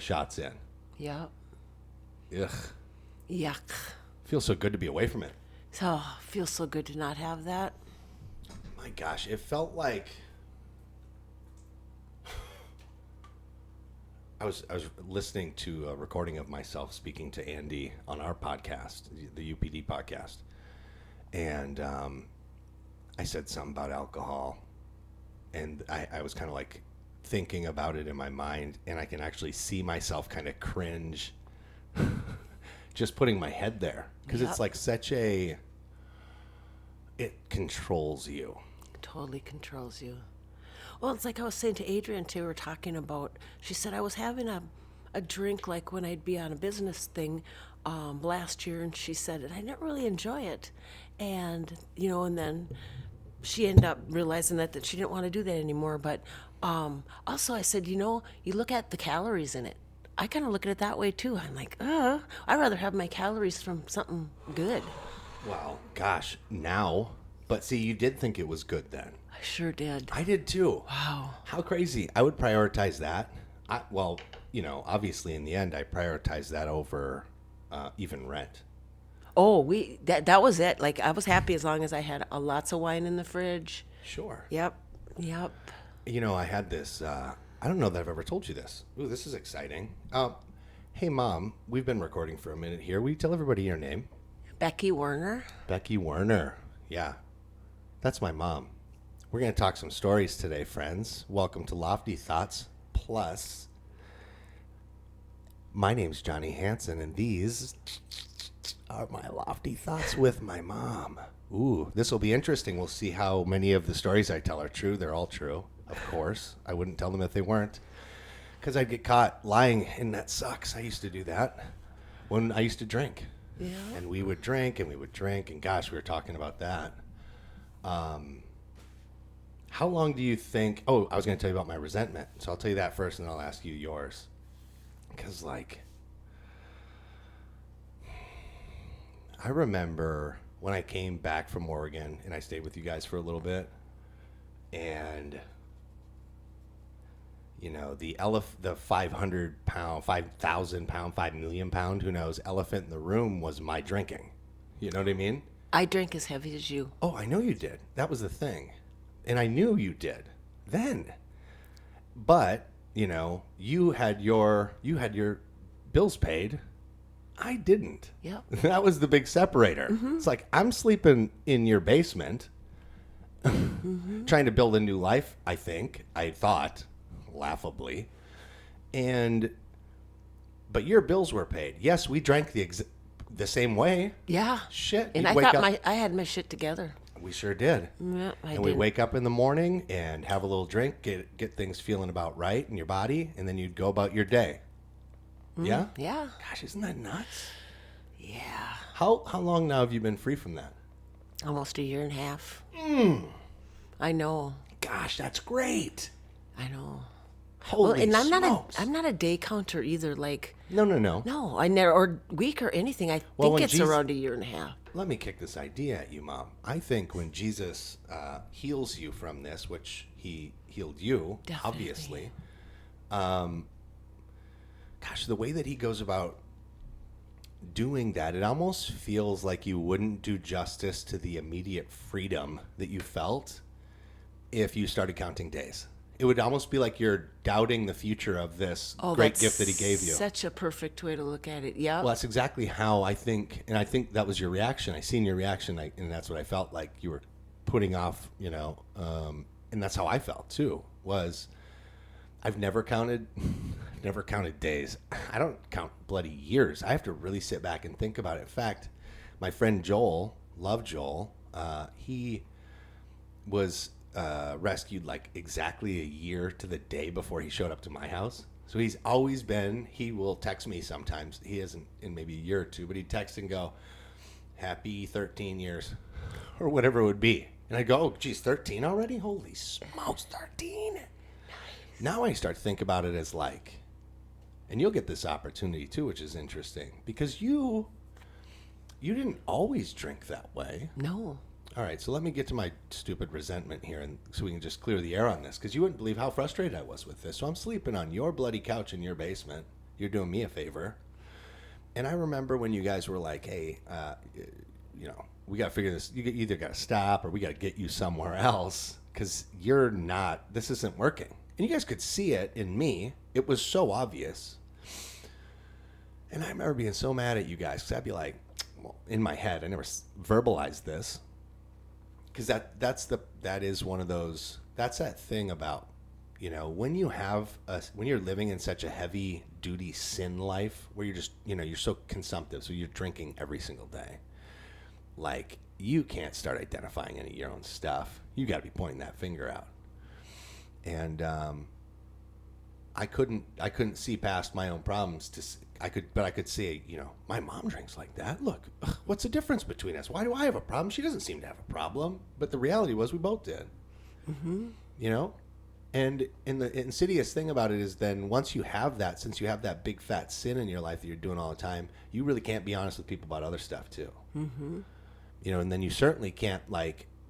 of shots in. Yeah. Ugh. Yuck. Feels so good to be away from it. So, feels so good to not have that. My gosh, it felt like I was listening to a recording of myself speaking to Andy on our podcast, the UPD podcast, and I said something about alcohol, and I was kind of like thinking about it in my mind, and I can actually see myself kind of cringe just putting my head there, because it's like it controls you. Totally controls you. Well, it's like I was saying to Adrian too, we were talking about, she said I was having a drink like when I'd be on a business thing last year, and she said, and I didn't really enjoy it. And, and then she ended up realizing that she didn't want to do that anymore. But also I said, you look at the calories in it. I kind of look at it that way too. I'm like, I'd rather have my calories from something good. Wow, gosh, now. But see, you did think it was good then. I sure did. I did too. Wow. How crazy. I would prioritize that. Obviously in the end, I prioritized that over even rent. Oh, that was it. Like, I was happy as long as I had lots of wine in the fridge. Sure. Yep. I had this, I don't know that I've ever told you this. Ooh, this is exciting. Hey, Mom, we've been recording for a minute here. Will you tell everybody your name? Becky Werner. Becky Werner. Yeah. That's my mom. We're going to talk some stories today, friends. Welcome to Lofty Thoughts Plus. My name's Jonny Hanson, and these are my lofty thoughts with my mom. Ooh, this will be interesting. We'll see how many of the stories I tell are true. They're all true, of course. I wouldn't tell them if they weren't, because I'd get caught lying, and that sucks. I used to do that when I used to drink. Yeah. And we would drink, and gosh, we were talking about that. How long do you think... Oh, I was going to tell you about my resentment. So I'll tell you that first, and then I'll ask you yours. Because, I remember when I came back from Oregon, and I stayed with you guys for a little bit, and, the 500-pound, 5,000-pound, 5 million pound, who knows, elephant in the room was my drinking. You know what I mean? I drank as heavy as you. Oh, I know you did. That was the thing. And I knew you did then. But, you had your bills paid. I didn't. Yep. That was the big separator. Mm-hmm. It's like, I'm sleeping in your basement trying to build a new life, I thought, laughably. But your bills were paid. Yes, we drank the same way. Yeah. Shit. And I had my shit together. We sure did. Yeah, we wake up in the morning and have a little drink, get things feeling about right in your body, and then you'd go about your day. Yeah? Yeah. Gosh, isn't that nuts? Yeah. How long now have you been free from that? Almost a year and a half. I know. Gosh, that's great. I know. Holy and smokes. I'm not a day counter either. Like No. No, I never, or week or anything. I think it's around a year and a half. Let me kick this idea at you, Mom. I think when Jesus heals you from this, which he healed you, Definitely. Obviously, gosh, the way that he goes about doing that, it almost feels like you wouldn't do justice to the immediate freedom that you felt if you started counting days. It would almost be like you're doubting the future of this great gift that he gave you. Such a perfect way to look at it. Yeah. Well, that's exactly how I think, and I think that was your reaction. I seen your reaction, and that's what I felt like you were putting off, and that's how I felt too. Was I've never counted days. I don't count bloody years. I have to really sit back and think about it. In fact, my friend Joel, love Joel, he was rescued like exactly a year to the day before he showed up to my house. So he's always been, he will text me sometimes. He hasn't in maybe a year or two, but he'd text and go, happy 13 years or whatever it would be. And I go, oh, geez, 13 already? Holy smokes, 13. Nice. Now I start to think about it as like, and you'll get this opportunity too, which is interesting because you didn't always drink that way. No. All right, so let me get to my stupid resentment here, and so we can just clear the air on this, because you wouldn't believe how frustrated I was with this. So I'm sleeping on your bloody couch in your basement, You're doing me a favor. And I remember when you guys were like, hey, we got to figure this. You either got to stop or we got to get you somewhere else because this isn't working. And you guys could see it in me. It was so obvious. And I remember being so mad at you guys because I'd be like, well, in my head, I never verbalized this. Because that is one of those, that's that thing about, when you're living in such a heavy duty sin life where you're just, you're so consumptive. So you're drinking every single day. Like, you can't start identifying any of your own stuff. You got to be pointing that finger out. And I couldn't see past my own problems but I could see, my mom drinks like that. Look, what's the difference between us? Why do I have a problem? She doesn't seem to have a problem. But the reality was we both did. Mm-hmm. And the insidious thing about it is then once you have that, since you have that big fat sin in your life that you're doing all the time, you really can't be honest with people about other stuff too. Mm-hmm. And then you certainly can't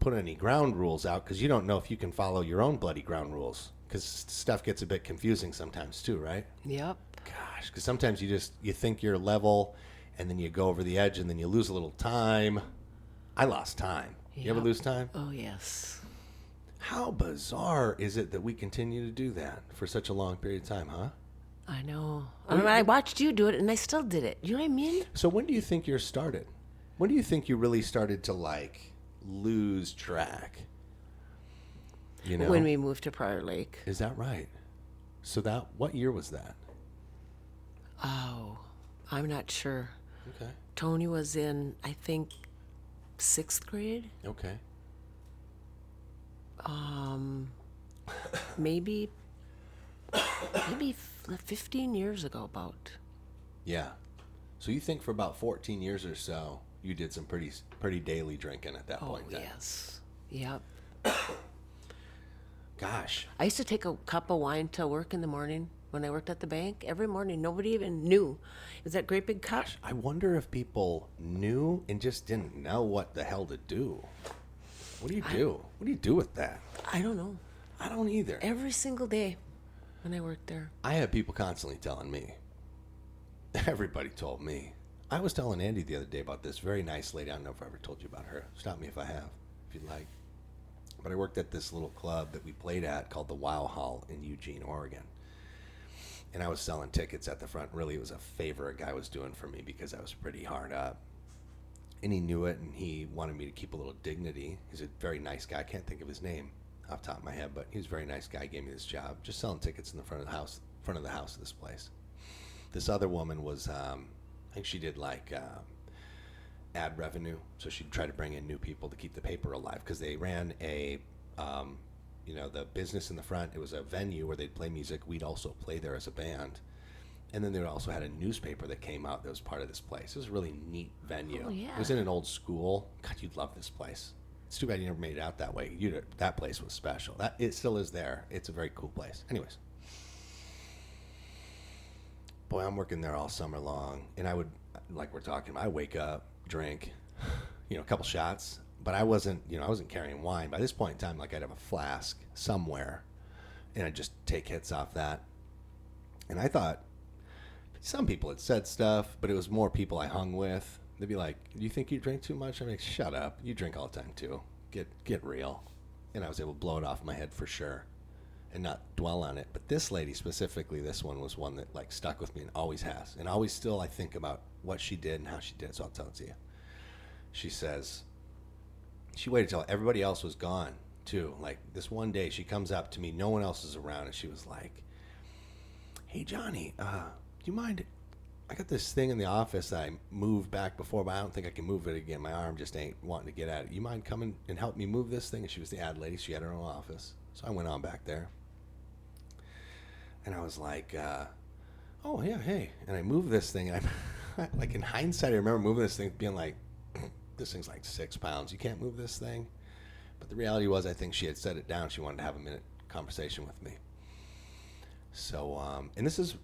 put any ground rules out because you don't know if you can follow your own bloody ground rules because stuff gets a bit confusing sometimes too, right? Yep. Gosh, because sometimes you think you're level and then you go over the edge and then you lose a little time. I lost time. Yep. You ever lose time? Oh, yes. How bizarre is it that we continue to do that for such a long period of time, huh? I know. I watched you do it and I still did it. You know what I mean? So when do you think yours started? When do you think you really started to lose track? When we moved to Prior Lake. Is that right? So what year was that? Oh, I'm not sure. Okay. Tony was in, I think, 6th grade. Okay. Maybe 15 years ago about. Yeah. So you think for about 14 years or so, you did some pretty daily drinking at that point. Oh, yes. Yep. Gosh. I used to take a cup of wine to work in the morning when I worked at the bank. Every morning, nobody even knew. It was that great big cup. Gosh, I wonder if people knew and just didn't know what the hell to do. What do you do? What do you do with that? I don't know. I don't either. Every single day when I worked there. I had people constantly telling me. Everybody told me. I was telling Andy the other day about this very nice lady. I don't know if I ever told you about her. Stop me if I have, if you'd like. But I worked at this little club that we played at called the Wow Hall in Eugene, Oregon. And I was selling tickets at the front. Really, it was a favor a guy was doing for me because I was pretty hard up. And he knew it, and he wanted me to keep a little dignity. He's a very nice guy. I can't think of his name off the top of my head, but he was a very nice guy. He gave me this job, just selling tickets in the front of the house of this place. This other woman was, I think she did ad revenue, so she'd try to bring in new people to keep the paper alive because they ran the business in the front. It was a venue where they'd play music. We'd also play there as a band. And then they also had a newspaper that came out that was part of this place. It was a really neat venue. Oh, yeah. It was in an old school. God, you'd love this place. It's too bad you never made it out that way. That place was special. It still is there. It's a very cool place. Anyways. Boy, I'm working there all summer long. And I would, like we're talking, I wake up, drink, a couple shots. But I wasn't carrying wine. By this point in time, I'd have a flask somewhere. And I'd just take hits off that. And I thought, some people had said stuff, but it was more people I hung with. They'd be like, do you think you drink too much? I'm like, shut up. You drink all the time, too. Get real. And I was able to blow it off my head for sure and not dwell on it. But this lady specifically, this one was one that stuck with me and always has. And always still I think about what she did and how she did it, so I'll tell it to you. She says, she waited till everybody else was gone, too. This one day, she comes up to me. No one else is around. And she was like, hey, Johnny, do you mind? I got this thing in the office that I moved back before, but I don't think I can move it again. My arm just ain't wanting to get at it. You mind coming and help me move this thing? And she was the ad lady. She had her own office. So I went on back there. And I was like, oh, yeah, hey. And I moved this thing. And I, in hindsight, I remember moving this thing being like, this thing's 6 pounds. You can't move this thing. But the reality was, I think she had set it down. She wanted to have a minute conversation with me. So, and this is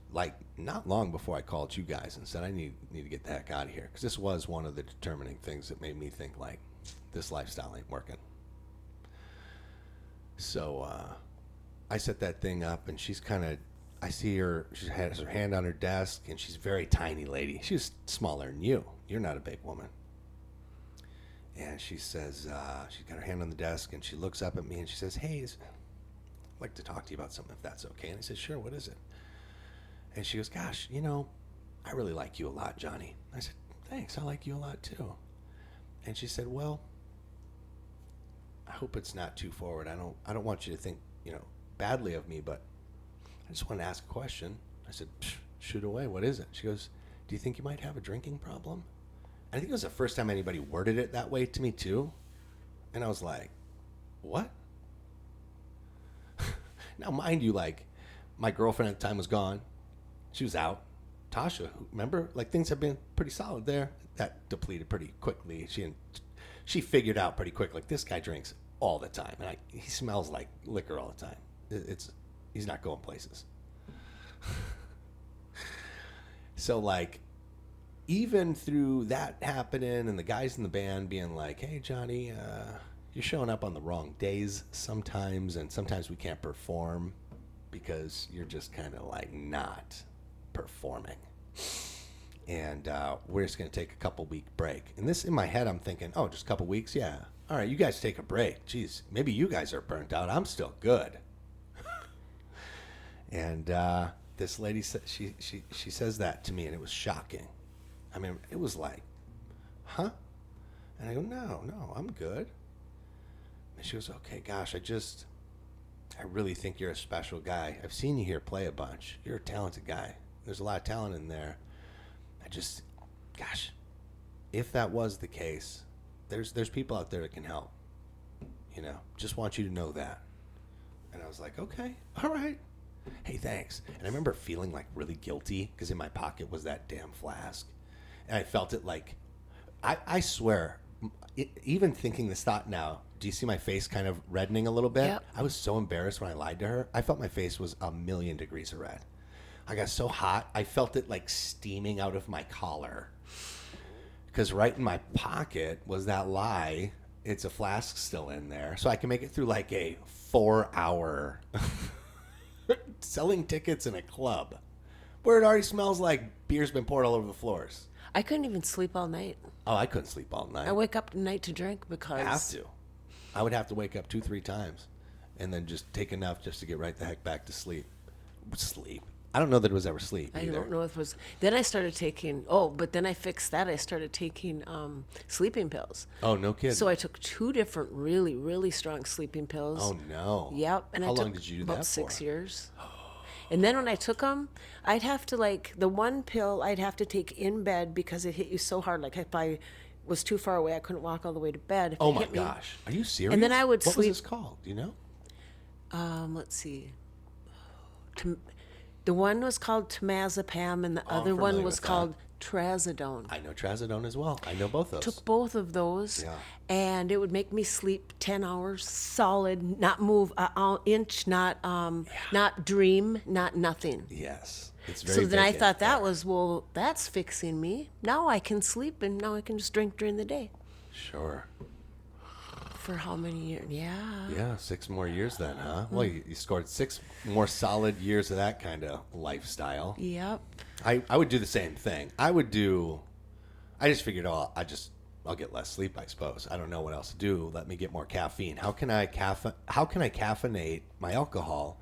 not long before I called you guys and said I need to get the heck out of here, because this was one of the determining things that made me think this lifestyle ain't working. So I set that thing up, and she's I I see her. She has her hand on her desk, and she's a very tiny lady. She's smaller than you. You're not a big woman. And she says, she's got her hand on the desk, and she looks up at me, and she says, "Hey, I'd like to talk to you about something, if that's okay." And I said, "Sure, what is it?" And she goes, "Gosh, I really like you a lot, Johnny." I said, "Thanks, I like you a lot, too." And she said, "Well, I hope it's not too forward. I don't want you to think, badly of me, but I just want to ask a question." I said, "Shoot away, what is it?" She goes, "Do you think you might have a drinking problem?" I think it was the first time anybody worded it that way to me, too. And I was like, "What?" Now, mind you, my girlfriend at the time was gone. She was out. Tasha, remember? Things have been pretty solid there. That depleted pretty quickly. She figured out pretty quick, this guy drinks all the time. And he smells like liquor all the time. He's not going places. So, even through that happening and the guys in the band being like, "Hey, Johnny, you're showing up on the wrong days sometimes, and sometimes we can't perform because you're just kind of not performing. And we're just going to take a couple-week break." And this, in my head, I'm thinking, oh, just a couple weeks? Yeah. All right, you guys take a break. Jeez, maybe you guys are burnt out. I'm still good. And this lady, she says that to me, and it was shocking. I mean, it was like, "Huh?" And I go, no, I'm good. And she goes, "Okay, gosh, I really think you're a special guy. I've seen you here play a bunch. You're a talented guy. There's a lot of talent in there. Gosh, if that was the case, there's people out there that can help. Just want you to know that." And I was like, "Okay, all right. Hey, thanks." And I remember feeling really guilty because in my pocket was that damn flask. And I felt it I swear, even thinking this thought now, do you see my face kind of reddening a little bit? Yep. I was so embarrassed when I lied to her. I felt my face was a million degrees of red. I got so hot, I felt it steaming out of my collar. Because right in my pocket was that lie. It's a flask still in there. So I can make it through a 4-hour selling tickets in a club where it already smells like beer's been poured all over the floors. I couldn't even sleep all night. Oh, I couldn't sleep all night. I wake up at night to drink because... I have to. I would have to wake up 2-3 times and then just take enough just to get right the heck back to sleep. I don't know that it was ever sleep either. I don't know if it was... Then I started taking... Oh, but then I fixed that. I started taking sleeping pills. Oh, no kidding. So I took 2 different really, really strong sleeping pills. Oh, no. Yep. And How I took long did you do that about for? 6 years. And then when I took them, I'd have to the one pill I'd have to take in bed because it hit you so hard. If I was too far away, I couldn't walk all the way to bed. If Oh it my hit me. gosh. Are you serious? And then I would What sleep. was this called? Do you know? Let's see. The one was called temazepam, and the I'm other one familiar was with that. called trazodone. I know trazodone as well. I know both those. Took both of those, Yeah. and it would make me sleep 10 hours solid, not move an inch, not dream, not nothing. Yes. It's very So then I vacant thought that there. was, well, that's fixing me. Now I can sleep, and now I can just drink during the day. Sure. For how many years? Yeah. Yeah, 6 more years then, huh? Well, you scored 6 more solid years of that kind of lifestyle. Yep. I would do the same thing. I just figured, I'll get less sleep, I suppose. I don't know what else to do. Let me get more caffeine. How can I caffeinate my alcohol?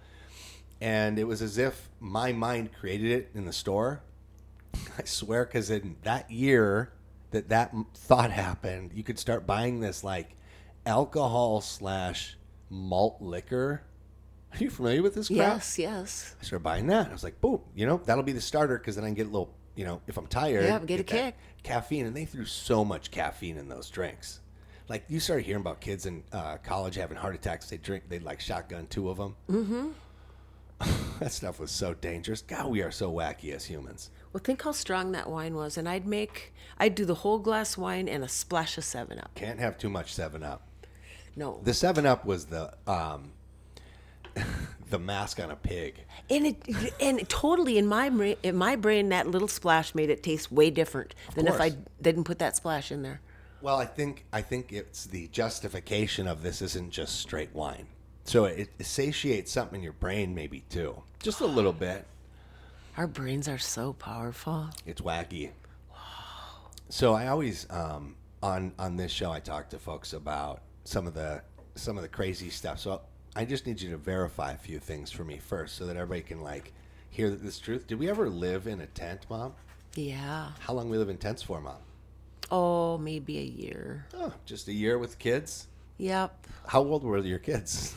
And it was as if my mind created it in the store. I swear, because in that year that thought happened, you could start buying this alcohol / malt liquor. Are you familiar with this crap? Yes. I started buying that. I was like, boom, that'll be the starter because then I can get a little, if I'm tired. Yeah, get a that kick. Caffeine. And they threw so much caffeine in those drinks. You started hearing about kids in college having heart attacks. They'd shotgun 2 of them. Mm-hmm. That stuff was so dangerous. God, we are so wacky as humans. Well, think how strong that wine was. And I'd do the whole glass wine and a splash of 7-Up. Can't have too much 7-Up. No. The 7-Up was the the mask on a pig. And it totally in my brain, that little splash made it taste way different than if I course. didn't put that splash in there. Well, I think it's the justification of this isn't just straight wine. So it satiates something in your brain maybe too. Just a little bit. Our brains are so powerful. It's wacky. So I always on this show I talk to folks about some of the crazy stuff. So I just need you to verify a few things for me first, so that everybody can like hear this truth. Did we ever live in a tent, Mom? Yeah. How long we live in tents for, Mom? Oh, maybe a year. Oh, just a year with kids. Yep. How old were your kids?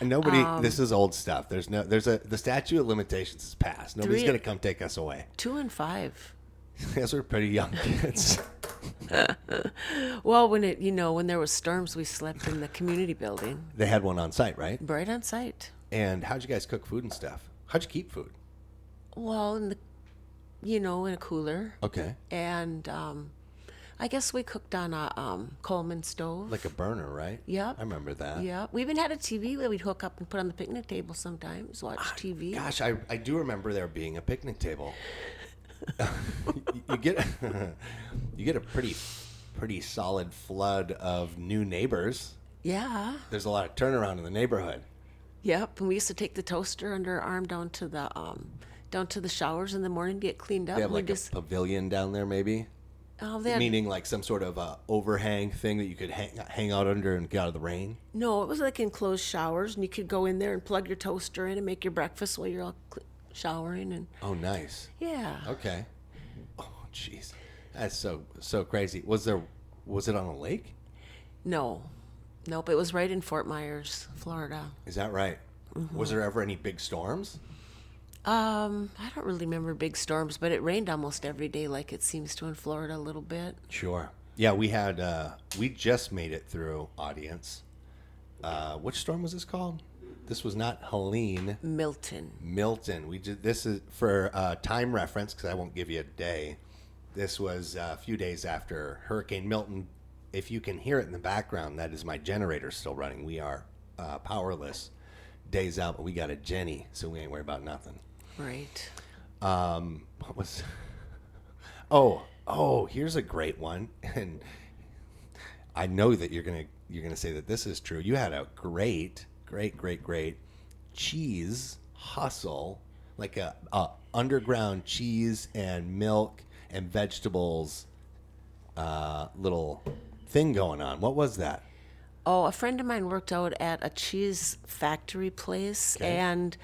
And nobody. This is old stuff. The statute of limitations is passed. Nobody's 3 gonna come take us away. 2 and 5. Those are pretty young kids. Well, when there was storms, we slept in the community building, They had one on site, right? right on site. And how'd you guys cook food and stuff? How'd you keep food? Well, in a cooler, Okay. and I guess we cooked on a Coleman stove. Like a burner, right? Yep. I remember that. Yeah, we even had a TV that we'd hook up and put on the picnic table sometimes, watch TV. Gosh, I do remember there being a picnic table. you get you get a pretty solid flood of new neighbors. Yeah. There's a lot of turnaround in the neighborhood. Yep. And we used to take the toaster under our arm down to the showers in the morning to get cleaned up. They have and we like a pavilion down there, maybe. they had, Meaning like some sort of overhang thing that you could hang out under and get out of the rain. no, it was like enclosed showers, and you could go in there and plug your toaster in and make your breakfast while you're all showering. And Oh, nice. yeah. Okay. Oh, jeez, that's so crazy. Was it on a lake? Nope. It was right in Fort Myers, Florida. Is that right? Mm-hmm. Was there ever any big storms? I don't really remember big storms, but it rained almost every day, like it seems to in Florida a little bit. Sure. Yeah, we just made it through, audience. Which storm was this called? This was not Helene. Milton. We did this is for time reference, because I won't give you a day. This was a few days after Hurricane Milton. If you can hear it in the background, that is my generator still running. We are powerless. Days out, but we got a Jenny, so we ain't worried about nothing. Right. What was? Oh, here's a great one, and I know that you're gonna say that this is true. You had a great cheese hustle, like a underground cheese and milk and vegetables little thing going on. What was that? Oh, a friend of mine worked out at a cheese factory place, Okay. and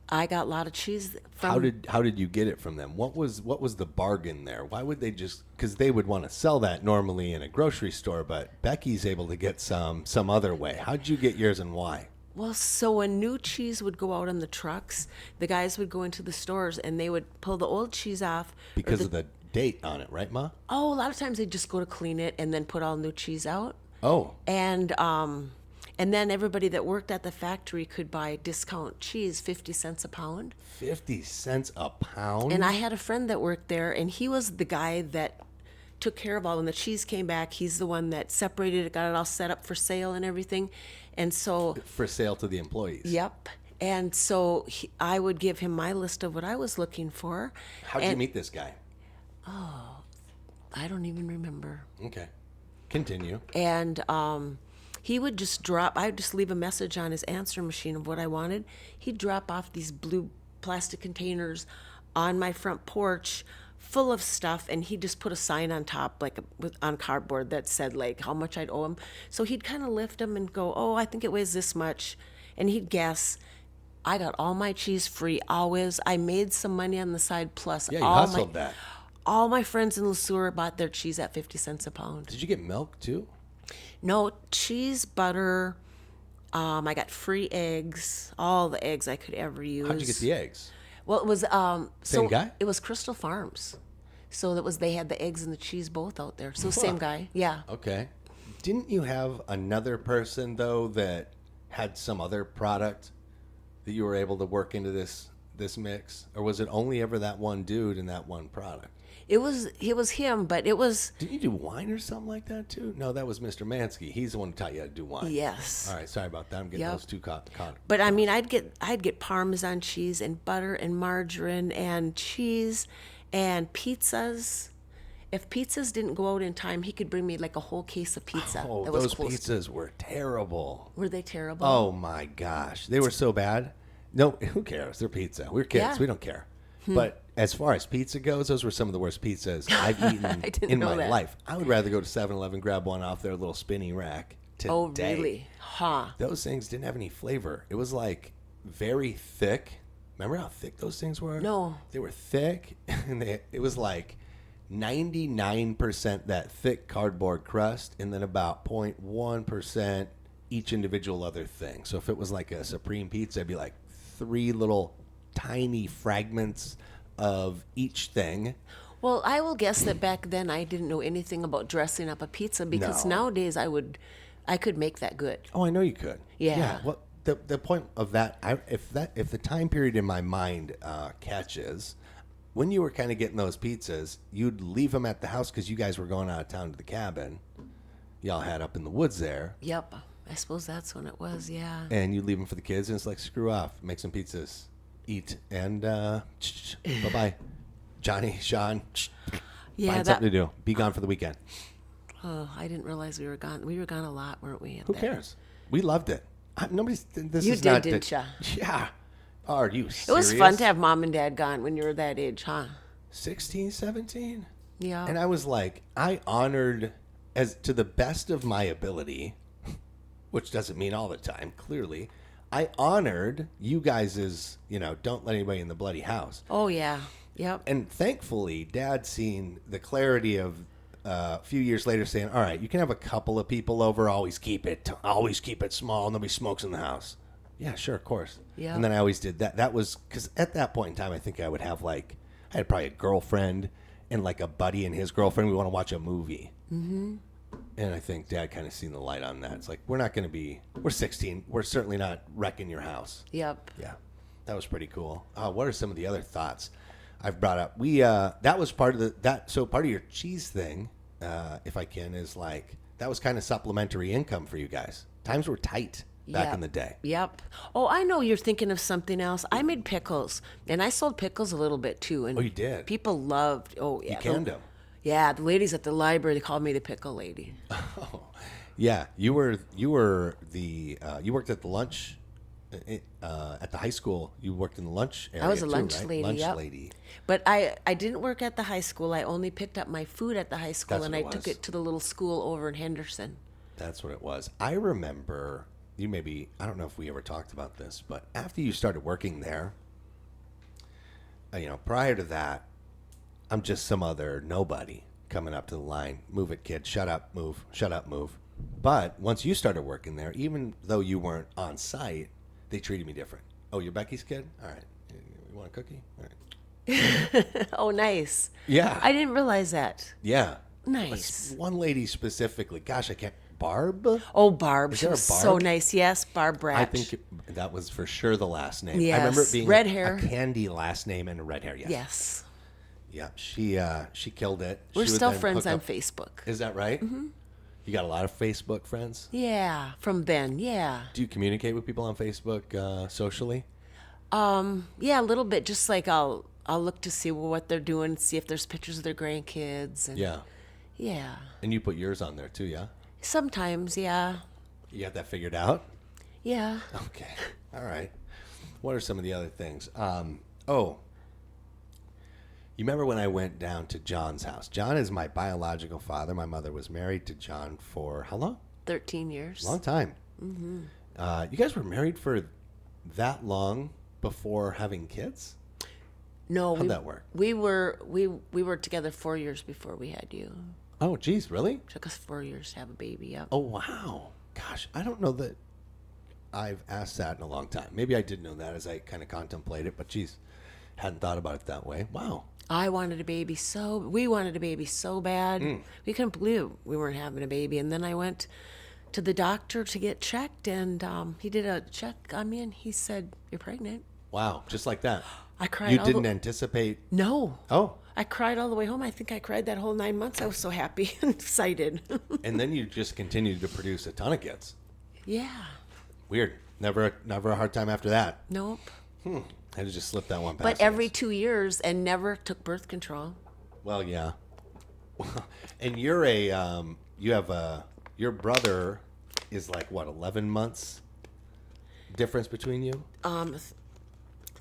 I got a lot of cheese from. How did you get it from them? What was the bargain there? Why would they just? Because they would want to sell that normally in a grocery store, but Becky's able to get some other way. How'd you get yours, and why? Well, so when new cheese would go out on the trucks, the guys would go into the stores and they would pull the old cheese off. Because of the date on it, right, Ma? Oh, a lot of times they'd just go to clean it and then put all new cheese out. Oh, And then everybody that worked at the factory could buy discount cheese, 50 cents a pound. 50 cents a pound? And I had a friend that worked there, and he was the guy that took care of all. When the cheese came back, he's the one that separated it, got it all set up for sale and everything. And so, For sale to the employees. yep. And so I would give him my list of what I was looking for. How'd you meet this guy? I don't even remember. Okay. Continue. And he would just I'd just leave a message on his answer machine of what I wanted. He'd drop off these blue plastic containers on my front porch full of stuff, and he'd just put a sign on top, like on cardboard, that said like how much I'd owe him. So he'd kind of lift them and go, oh, I think it weighs this much. And he'd guess. I got all my cheese free always. I made some money on the side, plus Yeah, you hustled that. all my friends in Le Sueur bought their cheese at 50 cents a pound. Did you get milk too? No, cheese, butter. I got free eggs, all the eggs I could ever use. How'd you get the eggs? Well, it was Same guy? It was Crystal Farms, so they had the eggs and the cheese both out there. So same guy, yeah. Okay. Didn't you have another person though that had some other product that you were able to work into this mix, or was it only ever that one dude and that one product? It was him, but it was Didn't you do wine or something like that too? No, that was Mr. Mansky. He's the one who taught you how to do wine. yes. All right, sorry about that. I'm getting Yep. those two caught. But I mean, I'd get Parmesan cheese and butter and margarine and cheese and pizzas. If pizzas didn't go out in time, he could bring me like a whole case of pizza. Oh, that was those close. pizzas were terrible. Were they terrible? Oh my gosh, they were so bad. No, who cares? They're pizza. We're kids. Yeah. We don't care. But as far as pizza goes, those were some of the worst pizzas I've eaten didn't in know my that. life. I would rather go to 7-Eleven, grab one off their little spinny rack today. Oh, really? Huh. Those things didn't have any flavor. It was like very thick. Remember how thick those things were? No. They were thick, and it was like 99% that thick cardboard crust, and then about 0.1% each individual other thing. So if it was like a supreme pizza, it'd be like 3 little tiny fragments of each thing. Well, I will guess that back then I didn't know anything about dressing up a pizza because No. nowadays I could make that good. Oh, I know you could. Yeah. What the point of that? If the time period in my mind catches, when you were kind of getting those pizzas, you'd leave them at the house because you guys were going out of town to the cabin. Y'all had up in the woods there, Yep. I suppose that's when it was, yeah. and you leave them for the kids, and it's like screw off, make some pizzas, eat, and bye bye, Johnny, Sean. Yeah, Find something to do. Be gone for the weekend. Oh, I didn't realize we were gone. We were gone a lot, weren't we? Who cares? We loved it. Nobody's. This You is did, not didn't ya? Yeah. Are you serious? It was fun to have mom and dad gone when you were that age, huh? 16, 17? Yeah. And I was like, I honored, as to the best of my ability, which doesn't mean all the time, clearly, I honored you guys' don't let anybody in the bloody house. Oh, yeah. Yep. And thankfully, Dad seen the clarity of a few years later saying, all right, you can have a couple of people over, always keep it small, nobody smokes in the house. Yeah, sure, of course. Yeah. And then I always did that. That was, because at that point in time, I think I would have I had probably a girlfriend and like a buddy and his girlfriend. We want to watch a movie. Mm-hmm. And I think Dad kind of seen the light on that. It's like, we're 16. We're certainly not wrecking your house. Yep. Yeah, that was pretty cool. What are some of the other thoughts I've brought up? That was part of part of your cheese thing, if I can, is like, that was kind of supplementary income for you guys. Times were tight back in the day. Yep. Oh, I know you're thinking of something else. I made pickles, and I sold pickles a little bit too. And Oh, you did? People loved. Oh, yeah. You canned them. Yeah, the ladies at the library, they called me the pickle lady. Oh, yeah. You were you worked at the lunch at the high school. You worked in the lunch area. I was a too, lunch right? lady. Lunch Yep. lady. But I didn't work at the high school. I only picked up my food at the high school, That's and what I it took was. it to the little school over in Henderson. That's what it was. I remember I don't know if we ever talked about this, but after you started working there, prior to that, I'm just some other nobody coming up to the line. Move it, kid. Shut up, move. Shut up, move. But once you started working there, even though you weren't on site, they treated me different. Oh, you're Becky's kid? All right. You want a cookie? All right. Oh, nice. Yeah. I didn't realize that. Yeah. Nice. One lady specifically. Gosh, I can't. Barb? Oh, Barb. Is She there a was Barb? so nice. Yes, Barb Bratch. I think that was for sure the last name. I Yes. remember it being Red a hair. candy last name and red hair. Yes. Yes. Yeah. She killed it. We're She would still then friends hook on up- Facebook. Is that right? Mm-hmm. You got a lot of Facebook friends. Yeah, from then. Yeah. Do you communicate with people on Facebook socially? Yeah, a little bit. Just like I'll look to see what they're doing, see if there's pictures of their grandkids. And Yeah. Yeah. And you put yours on there too, yeah? Sometimes, yeah. You got that figured out? Yeah. Okay. All right. What are some of the other things? You remember when I went down to John's house? John is my biological father. My mother was married to John for how long? 13 years. Long time. Mm-hmm. You guys were married for that long before having kids? No. How'd that work? We were together 4 years before we had you. Oh, geez, really? Took us 4 years to have a baby. Yep. Oh, wow. Gosh, I don't know that I've asked that in a long time. Maybe I did know that as I kind of contemplate it, but geez, hadn't thought about it that way. Wow. We wanted a baby so bad. We couldn't believe we weren't having a baby. And then I went to the doctor to get checked, and he did a check on me, and he said, "You're pregnant." Wow, just like that. I cried. You didn't anticipate. No. Oh, I cried all the way home. I think I cried that whole 9 months. I was so happy and excited. and then you just continued to produce a ton of kids. Yeah. Weird. Never a hard time after that. Nope. I had to just slip that one past. But every us. 2 years, and never took birth control. Well, yeah. And you're your brother is like what, 11 months difference between you?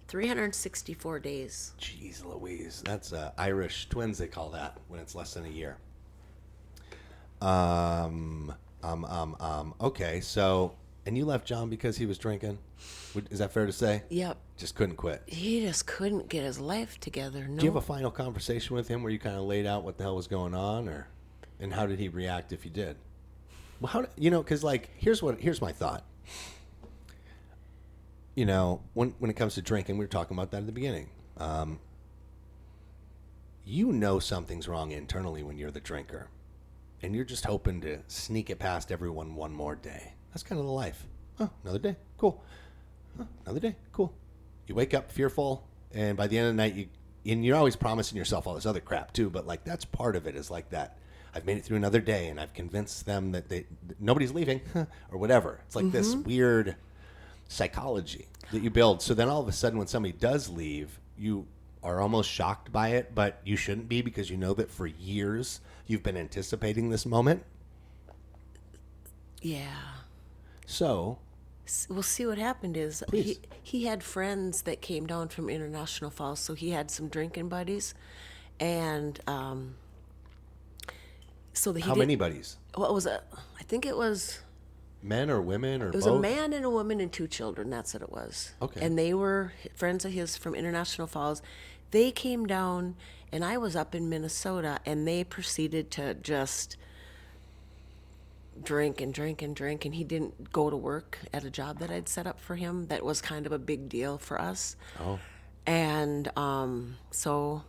364 days. Jeez Louise. That's Irish twins, they call that, when it's less than a year. Okay, so, and you left John because he was drinking? Is that fair to say? Yep. Just couldn't quit. He just couldn't get his life together. No. Do you have a final conversation with him where you kind of laid out what the hell was going on, and how did he react if you did? Well, because like here's my thought. When it comes to drinking, we were talking about that at the beginning. Something's wrong internally when you're the drinker, and you're just hoping to sneak it past everyone one more day. That's kind of the life. Oh, another day, cool. Oh, another day, cool. You wake up fearful, and by the end of the night, you're always promising yourself all this other crap too. But like that's part of it is like that. I've made it through another day, and I've convinced them that nobody's leaving, or whatever. It's like this weird psychology that you build. So then all of a sudden, when somebody does leave, you are almost shocked by it, but you shouldn't be because you know that for years you've been anticipating this moment. Yeah. So, well, see what happened is Please. he had friends that came down from International Falls, so he had some drinking buddies, and how many buddies? Well, I think it was men or women or both? It was both? a man and a woman and 2 children. That's what it was. Okay. And they were friends of his from International Falls. They came down, and I was up in Minnesota, and they proceeded to just drink and drink and drink, and he didn't go to work at a job that I'd set up for him. That was kind of a big deal for us. Oh. And so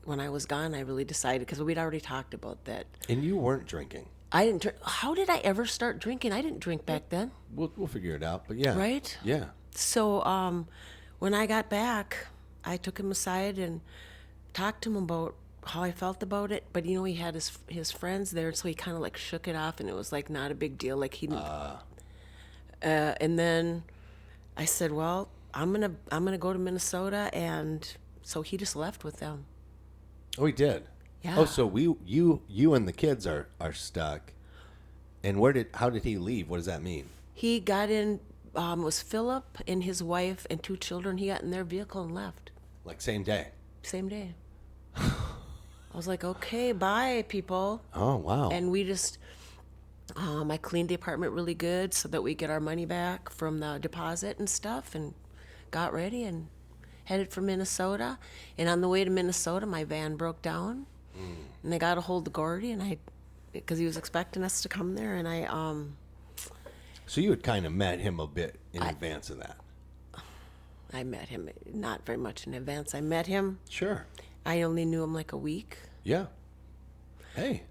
when I was gone, I really decided, because we'd already talked about that. And you weren't drinking. I didn't drink. How did I ever start drinking? I didn't drink back then. We'll figure it out, but yeah. Right? Yeah. So when I got back, I took him aside and talked to him about how I felt about it. But he had his friends there, so he kind of like shook it off, and it was like not a big deal. Like and then I said, "Well, I'm gonna go to Minnesota," and so he just left with them. Oh, he did. Yeah. Oh, so you and the kids are stuck. And how did he leave? What does that mean? He got in. Was Philip and his wife and 2 children. He got in their vehicle and left. Like same day. Same day. I was like, okay, bye, people. Oh, wow. And we just, I cleaned the apartment really good so that we get our money back from the deposit and stuff, and got ready and headed for Minnesota. And on the way to Minnesota, my van broke down, and I got a hold of Gordy, because he was expecting us to come there, and So you had kind of met him a bit in advance of that. I met him not very much in advance. I met him. Sure. I only knew him like a week. Yeah. Hey.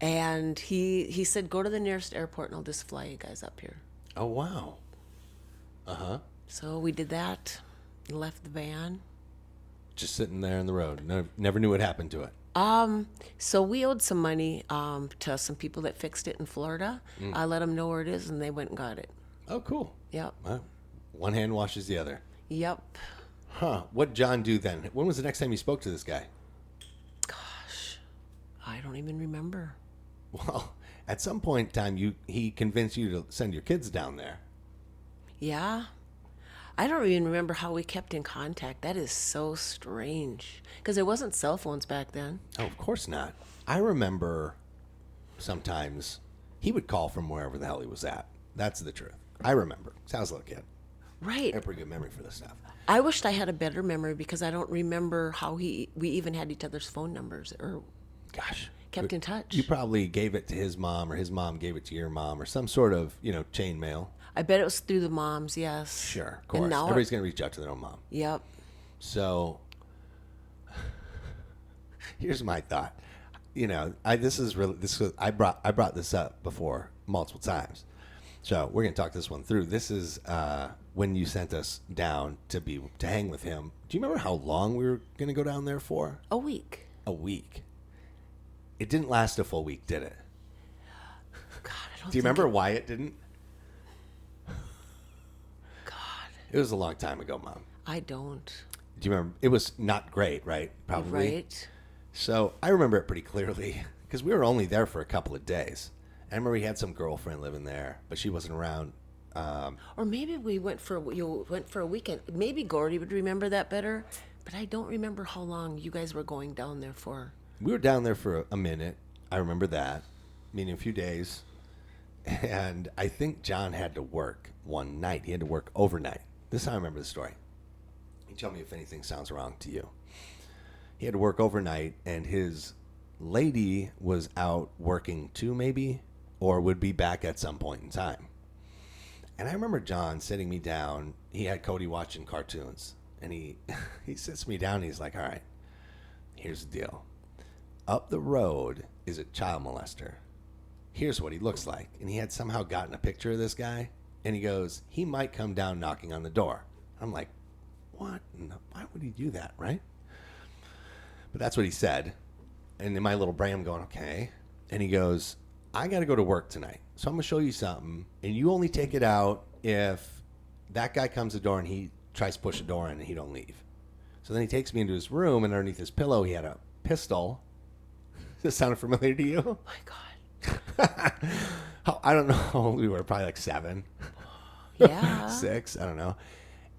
And he said, go to the nearest airport and I'll just fly you guys up here. Oh, wow. Uh-huh. So we did that and left the van. Just sitting there on the road. Never knew what happened to it. So we owed some money to some people that fixed it in Florida. I let them know where it is, and they went and got it. Oh, cool. Yep. Well, one hand washes the other. Yep. Huh. What'd John do then? When was the next time you spoke to this guy? Gosh, I don't even remember. Well, at some point in time, he convinced you to send your kids down there. Yeah. I don't even remember how we kept in contact. That is so strange. Because there wasn't cell phones back then. Oh, of course not. I remember sometimes he would call from wherever the hell he was at. That's the truth. I remember. 'Cause I was a little kid. Right. I have a pretty good memory for this stuff. I wished I had a better memory because I don't remember how we even had each other's phone numbers or Gosh. kept in touch. You probably gave it to his mom, or his mom gave it to your mom, or some sort of, chain mail. I bet it was through the moms, yes. Sure, of course. And now Everybody's going to reach out to their own mom. Yep. So, here's my thought. I brought this up before multiple times. So we're going to talk this one through. This is when you sent us down to hang with him. Do you remember how long we were going to go down there for? A week. A week. It didn't last a full week, did it? God, I don't Do you remember why it didn't? God, It was a long time ago, Mom. I don't. Do you remember? It was not great, right? Probably. Right. So I remember it pretty clearly because we were only there for a couple of days. I remember he had some girlfriend living there, but she wasn't around Or maybe you went for a weekend. Maybe Gordy would remember that better, but I don't remember how long you guys were going down there for. We were down there for a minute. I remember that, meaning a few days. And I think John had to work one night. He had to work overnight. This is how I remember the story. You tell me if anything sounds wrong to you. He had to work overnight, and his lady was out working too, maybe, or would be back at some point in time. And I remember John sitting me down. He had Cody watching cartoons, and he sits me down, and he's like, all right, here's the deal. Up the road is a child molester. Here's what he looks like. And he had somehow gotten a picture of this guy, and he goes, he might come down knocking on the door. I'm like, what? Why would he do that, right? But that's what he said. And in my little brain, I'm going, okay. And he goes, I got to go to work tonight. So I'm going to show you something. And you only take it out if that guy comes to the door and he tries to push the door in and he don't leave. So then he takes me into his room, and underneath his pillow, he had a pistol. Does this sound familiar to you? Oh, my God. I don't know how old we were. Probably like 7. Yeah. 6. I don't know.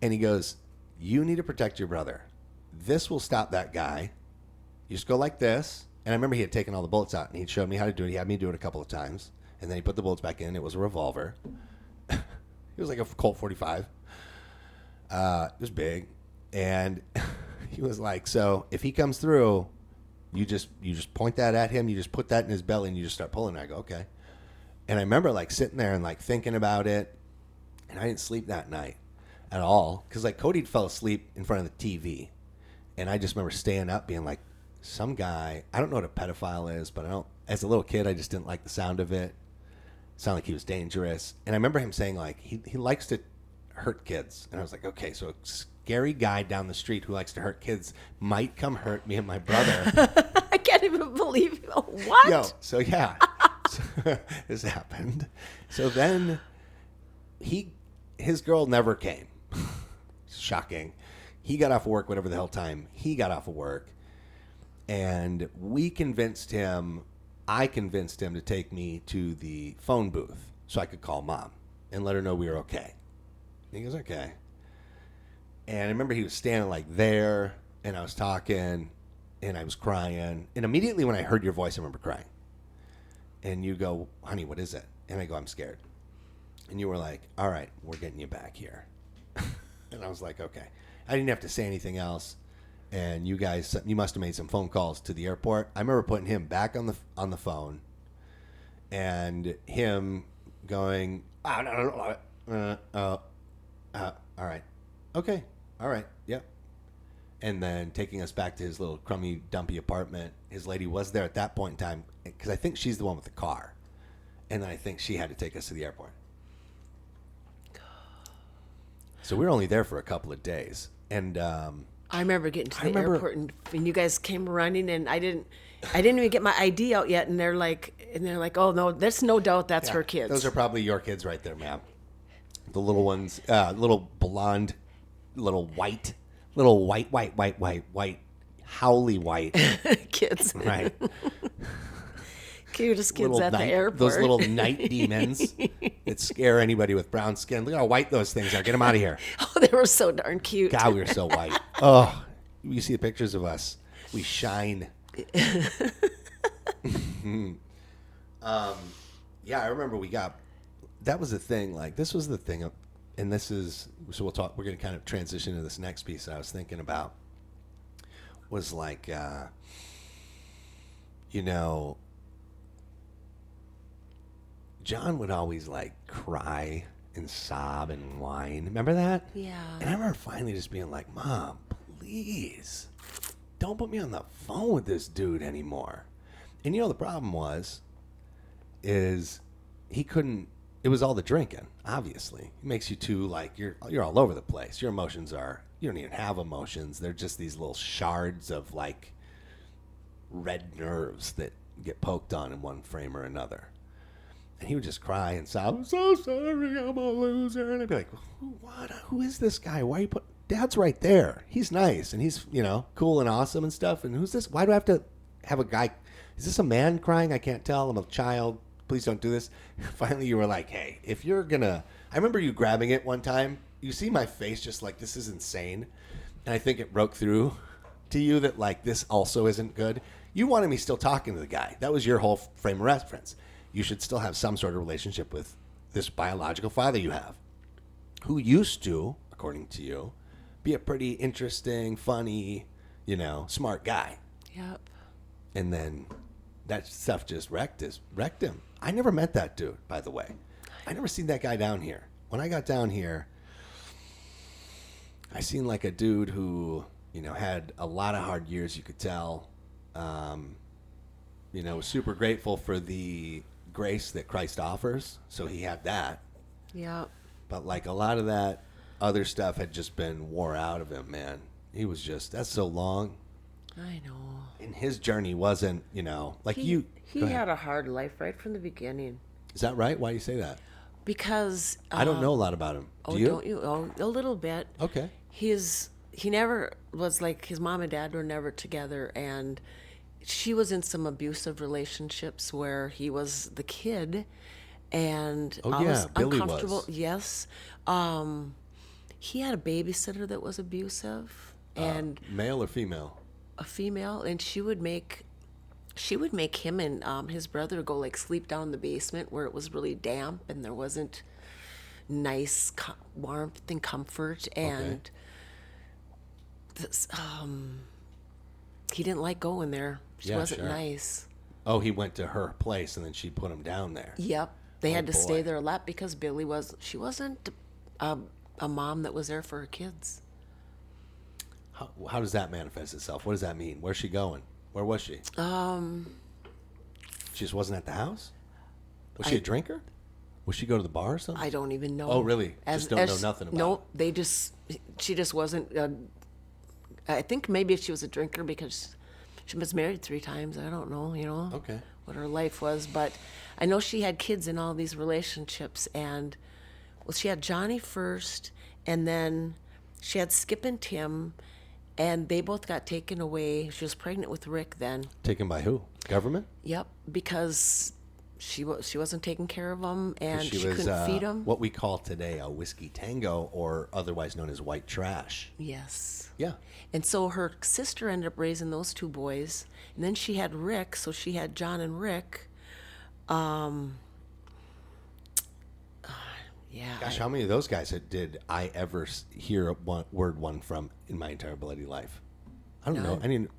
And he goes, you need to protect your brother. This will stop that guy. You just go like this. And I remember he had taken all the bullets out, and he showed me how to do it. He had me do it a couple of times. And then he put the bullets back in. It was a revolver. It was like a Colt 45. It was big. And he was like, so if he comes through, you just point that at him. You just put that in his belly, and you just start pulling. And I go, okay. And I remember like sitting there and like thinking about it. And I didn't sleep that night at all. Because like Cody fell asleep in front of the TV. And I just remember staying up being like, some guy, I don't know what a pedophile is, but as a little kid, I just didn't like the sound of it. It sounded like he was dangerous. And I remember him saying like, he likes to hurt kids. And I was like, okay, so a scary guy down the street who likes to hurt kids might come hurt me and my brother. I can't even believe what? Yo, so yeah, this happened. So then his girl never came. Shocking. He got off of work, whatever the hell time he got off of work. And I convinced him to take me to the phone booth so I could call Mom and let her know we were okay. And he goes, okay. And I remember he was standing like there, and I was talking, and I was crying. And immediately when I heard your voice, I remember crying. And you go, honey, what is it? And I go, I'm scared. And you were like, all right, we're getting you back here. And I was like, okay. I didn't have to say anything else. And you must have made some phone calls to the airport. I remember putting him back on the phone, and him going, all right, okay, all right, yep. And then taking us back to his little crummy, dumpy apartment. His lady was there at that point in time, because I think she's the one with the car, and then I think she had to take us to the airport. So we were only there for a couple of days, and I remember getting to the airport and you guys came running, and I didn't even get my ID out yet, and they're like, oh no, there's no doubt that's her kids. Those are probably your kids right there, ma'am. The little ones, little blonde, little white, howly white kids. Right. Cutest kids at the airport. Those little night demons that scare anybody with brown skin. Look how white those things are. Get them out of here. Oh, they were so darn cute. God, we were so white. Oh, you see the pictures of us. We shine. Yeah, I remember that was the thing. Like, this was the thing. And so we're going to kind of transition to this next piece that I was thinking about. Was like, John would always like cry and sob and whine. Remember that? Yeah. And I remember finally just being like, Mom, please don't put me on the phone with this dude anymore. And the problem is he couldn't, it was all the drinking, obviously. It makes you too, like, you're all over the place. Your emotions you don't even have emotions. They're just these little shards of like red nerves that get poked on in one frame or another. And he would just cry and sob, I'm so sorry, I'm a loser. And I'd be like, what? Who is this guy? Why are you Dad's right there. He's nice, and he's, cool and awesome and stuff. And who's this? Why do I have to have a guy? Is this a man crying? I can't tell. I'm a child. please don't do this. Finally, you were like, hey, if you're gonna, I remember you grabbing it one time. You see my face, just like, this is insane, and I think it broke through to you that like this also isn't good. You wanted me still talking to the guy. That was your whole frame of reference. You should still have some sort of relationship with this biological father you have, who used to, according to you, be a pretty interesting, funny, smart guy. Yep. And then that stuff just wrecked him. I never met that dude, by the way. I never seen that guy down here. When I got down here, I seen like a dude who, had a lot of hard years, you could tell. Was super grateful for the grace that Christ offers. So he had that. Yep. But like a lot of that other stuff had just been wore out of him, man. He was just, that's so long. I know. And his journey wasn't, like He had a hard life right from the beginning. Is that right? Why do you say that? Because I don't know a lot about him. Do you? Don't you? Oh, a little bit. Okay. He never was like, his mom and dad were never together, and she was in some abusive relationships where he was the kid, and was Billy uncomfortable. was. Yes. He had a babysitter that was abusive, and Male or female? a female, and she would make him and his brother go like sleep down in the basement where it was really damp and there wasn't nice warmth and comfort, and this, he didn't like going there. She wasn't nice. Oh, he went to her place and then she put him down there. Yep. They had to stay there a lot because she wasn't a mom that was there for her kids. How does that manifest itself? What does that mean? Where's she going? Where was she? She just wasn't at the house? Was she a drinker? Would she go to the bar or something? I don't even know. Oh, really? Just don't know nothing about it. She just wasn't, I think maybe she was a drinker because she was married 3 times. I don't know, Okay. what her life was. But I know she had kids in all these relationships. And, well, she had Johnny first, and then she had Skip and Tim, and they both got taken away. She was pregnant with Rick then. Taken by who? Government? Yep, because she wasn't taking care of them, and she was, couldn't feed them. what we call today a whiskey tango, or otherwise known as white trash. Yes. Yeah. And so her sister ended up raising those 2 boys, and then she had Rick, so she had John and Rick. Yeah. Gosh, how many of those guys did I ever hear one from in my entire bloody life? I don't know. I mean,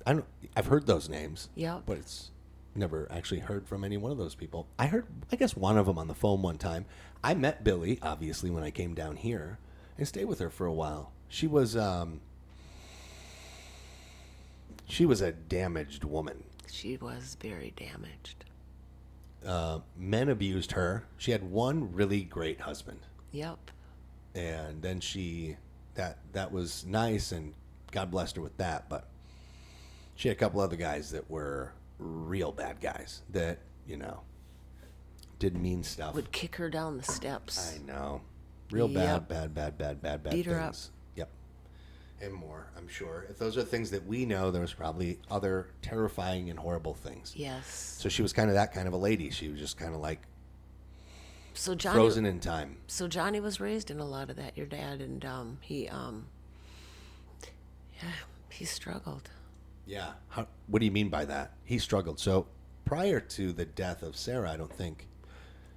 I've heard those names. Yeah. But it's never actually heard from any one of those people. I heard, I guess, one of them on the phone one time. I met Billy, obviously, when I came down here, and stayed with her for a while. She was a damaged woman. She was very damaged. Men abused her. She had one really great husband. Yep. And then that was nice, and God blessed her with that. But she had a couple other guys that were real bad guys that, did mean stuff. Would kick her down the steps. I know. Real Yep. bad Beat her things. Yep. And more, I'm sure. If those are things that we know, there's probably other terrifying and horrible things. Yes. So she was kind of that kind of a lady. She was just kind of like So Johnny, frozen in time. So Johnny was raised in a lot of that, your dad, and he struggled. Yeah. What do you mean by that? He struggled. So prior to the death of Sarah, I don't think.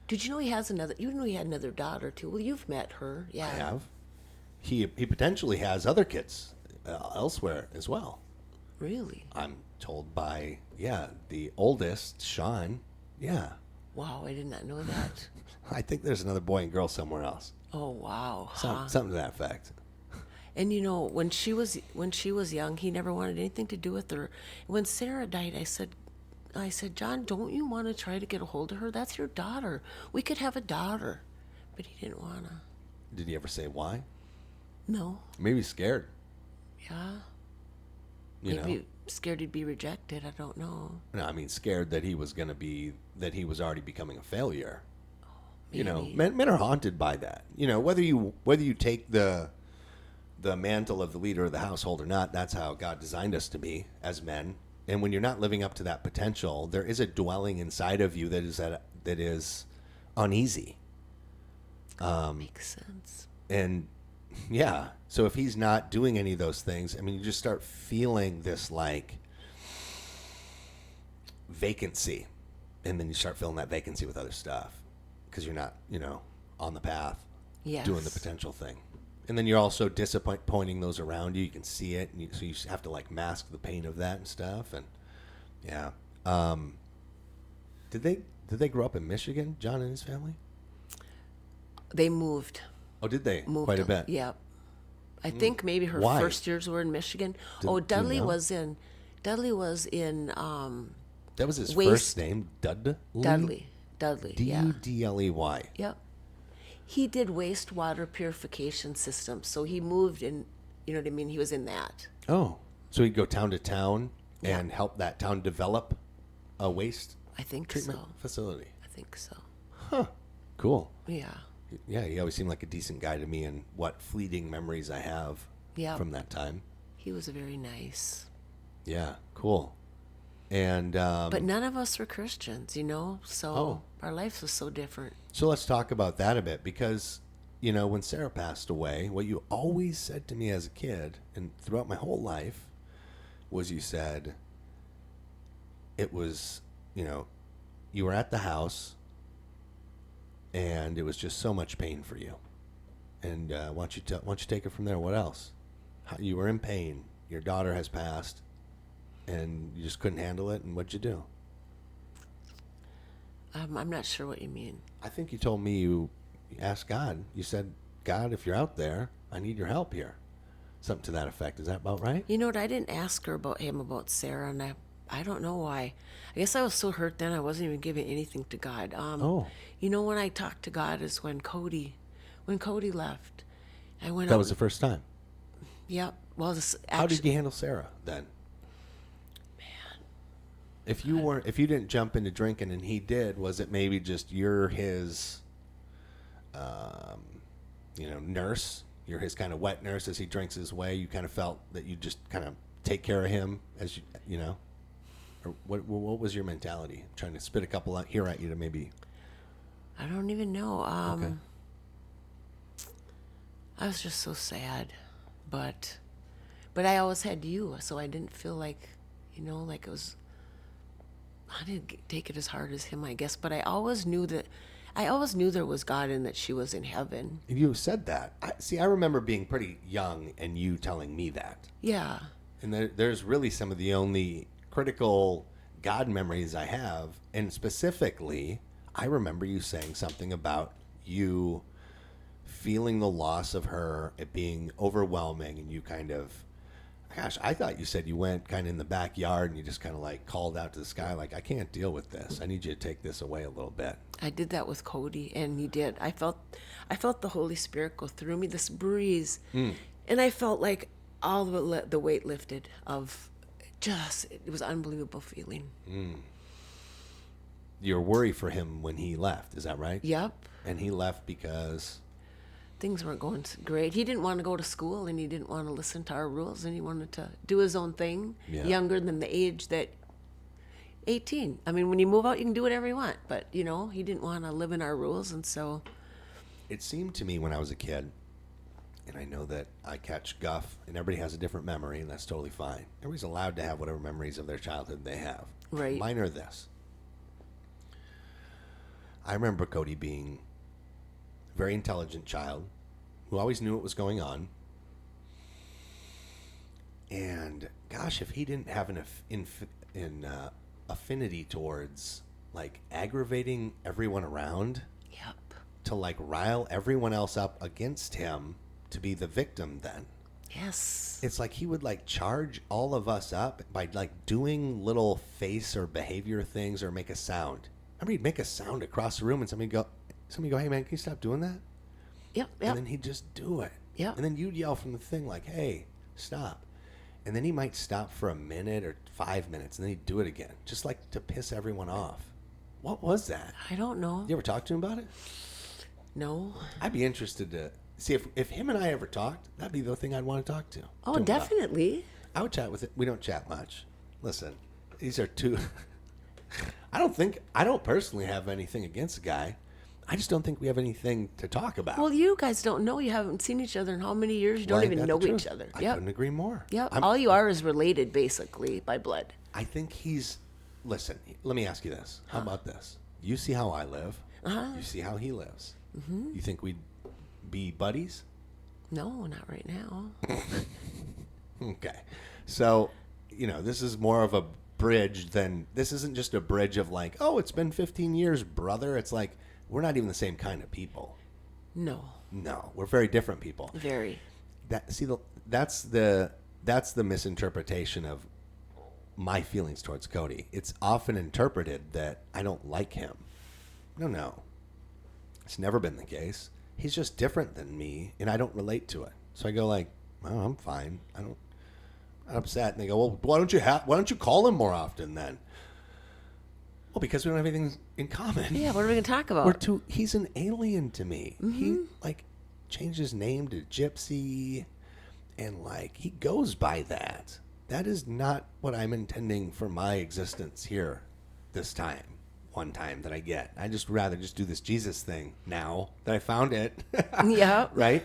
Did you know he has another? You know he had another daughter too. Well, you've met her. Yeah. I have. He potentially has other kids elsewhere as well. Really? I'm told by the oldest, Sean. Yeah. Wow, I did not know that. I think there's another boy and girl somewhere else. Oh wow. Something to that effect. And when she was young, he never wanted anything to do with her. When Sarah died, I said, John, don't you want to try to get a hold of her? That's your daughter. We could have a daughter. But he didn't want to. Did he ever say why? No. Maybe scared. Yeah. Maybe scared he'd be rejected. I don't know. No, I mean scared that he was already becoming a failure. Maybe. Men are haunted by that. Whether you take the mantle of the leader of the household or not, that's how God designed us to be as men. And when you're not living up to that potential, there is a dwelling inside of you that is that is uneasy. Makes sense. And yeah, so if he's not doing any of those things, I mean, you just start feeling this like vacancy, and then you start filling that vacancy with other stuff because you're not, on the path, doing the potential thing. And then you're also disappointing those around you. You can see it, and so you have to like mask the pain of that and stuff. And yeah, did they grow up in Michigan, John and his family? They moved. Oh, did they? Moved Quite a bit. Yeah. I think maybe her Why? first years were in Michigan. Do you Dudley know? was in. Dudley was in. That was his Waste- first name, Dudley. Dudley. Yeah. Dudley. Yep. He did wastewater purification systems, so he moved in. You know what I mean? He was in that. Oh, so he'd go town to town Yeah. and help that town develop a waste I think treatment so. facility. I think so. Huh. Cool. Yeah. Yeah, he always seemed like a decent guy to me, and what fleeting memories I have Yeah. from that time. He was very nice. Yeah, cool. And But none of us were Christians, so Oh. our life was so different. so let's talk about that a bit, because when Sarah passed away, what you always said to me as a kid and throughout my whole life was, you said it was, you were at the house and it was just so much pain for you. And why don't you take it from there? What else? You were in pain. Your daughter has passed, and you just couldn't handle it. And what'd you do? I'm not sure what you mean. I think you told me you asked God. You said, God, if you're out there, I need your help here. Something to that effect. Is that about right? You know what? I didn't ask her about Sarah, and I don't know why. I guess I was so hurt then I wasn't even giving anything to God. When I talked to God is when Cody left. I went. That was the first time. Yep. Well, How did you handle Sarah then? If you didn't jump into drinking and he did, was it maybe just you're his, nurse? You're his kind of wet nurse as he drinks his way. You kind of felt that you just kind of take care of him as or what was your mentality? I'm trying to spit a couple out here at you to maybe. I don't even know. Okay. I was just so sad, but I always had you, so I didn't feel like, like it was. I didn't take it as hard as him, I guess, but I always knew there was God and that she was in heaven. You said that. I remember being pretty young and you telling me that. Yeah. And there's really some of the only critical God memories I have. And specifically, I remember you saying something about you feeling the loss of her, it being overwhelming, and you kind of, gosh, I thought you said you went kind of in the backyard and you just kind of like called out to the sky like, I can't deal with this. I need you to take this away a little bit. I did that with Cody, and he did. I felt the Holy Spirit go through me, this breeze, and I felt like all the weight lifted of it was an unbelievable feeling. You're worried for him when he left, is that right? Yep. And he left because things weren't going great. He didn't want to go to school, and he didn't want to listen to our rules, and he wanted to do his own thing, younger than the age that 18. I mean, when you move out, you can do whatever you want, but, he didn't want to live in our rules, and so. It seemed to me when I was a kid, and I know that I catch guff, and everybody has a different memory, and that's totally fine. Everybody's allowed to have whatever memories of their childhood they have. Right. Mine are this. I remember Cody being a very intelligent child who always knew what was going on. And gosh, if he didn't have an affinity towards like aggravating everyone around, to like rile everyone else up against him to be the victim, then Yes. it's like he would like charge all of us up by like doing little face or behavior things or make a sound. I mean, he'd make a sound across the room and somebody go, hey man, can you stop doing that? Yep. And then he'd just do it. Yep. And then you'd yell from the thing like, hey, stop. And then he might stop for a minute or 5 minutes and then he'd do it again, just like to piss everyone off. What was that? I don't know. You ever talk to him about it? No. I'd be interested to see if him and I ever talked, that'd be the thing I'd want to talk to. Oh, him about. definitely. I would chat with it. We don't chat much. Listen, these are two. I don't personally have anything against the guy. I just don't think we have anything to talk about. Well, you guys don't know. You haven't seen each other in how many years? You don't Well, even that's know the each truth. other. I couldn't agree more. Yep. All you are is related, basically, by blood. I think he's. Listen, let me ask you this. How about this? You see how I live. You see how he lives. You think we'd be buddies? No, not right now. Okay. So, this is more of a bridge than. This isn't just a bridge of like, oh, it's been 15 years, brother. It's like, we're not even the same kind of people. No. No, we're very different people. Very. That's the misinterpretation of my feelings towards Cody. It's often interpreted that I don't like him. No. It's never been the case. He's just different than me, and I don't relate to it. So I go like, well, I'm fine. I'm not upset. And they go, well, why don't you call him more often then? Well, because we don't have anything in common. Yeah, what are we going to talk about? He's an alien to me. He changed his name to Gypsy, and he goes by that. That is not what I'm intending for my existence here this time. One time that I get. I just rather just do this Jesus thing now that I found it. Yeah. Right?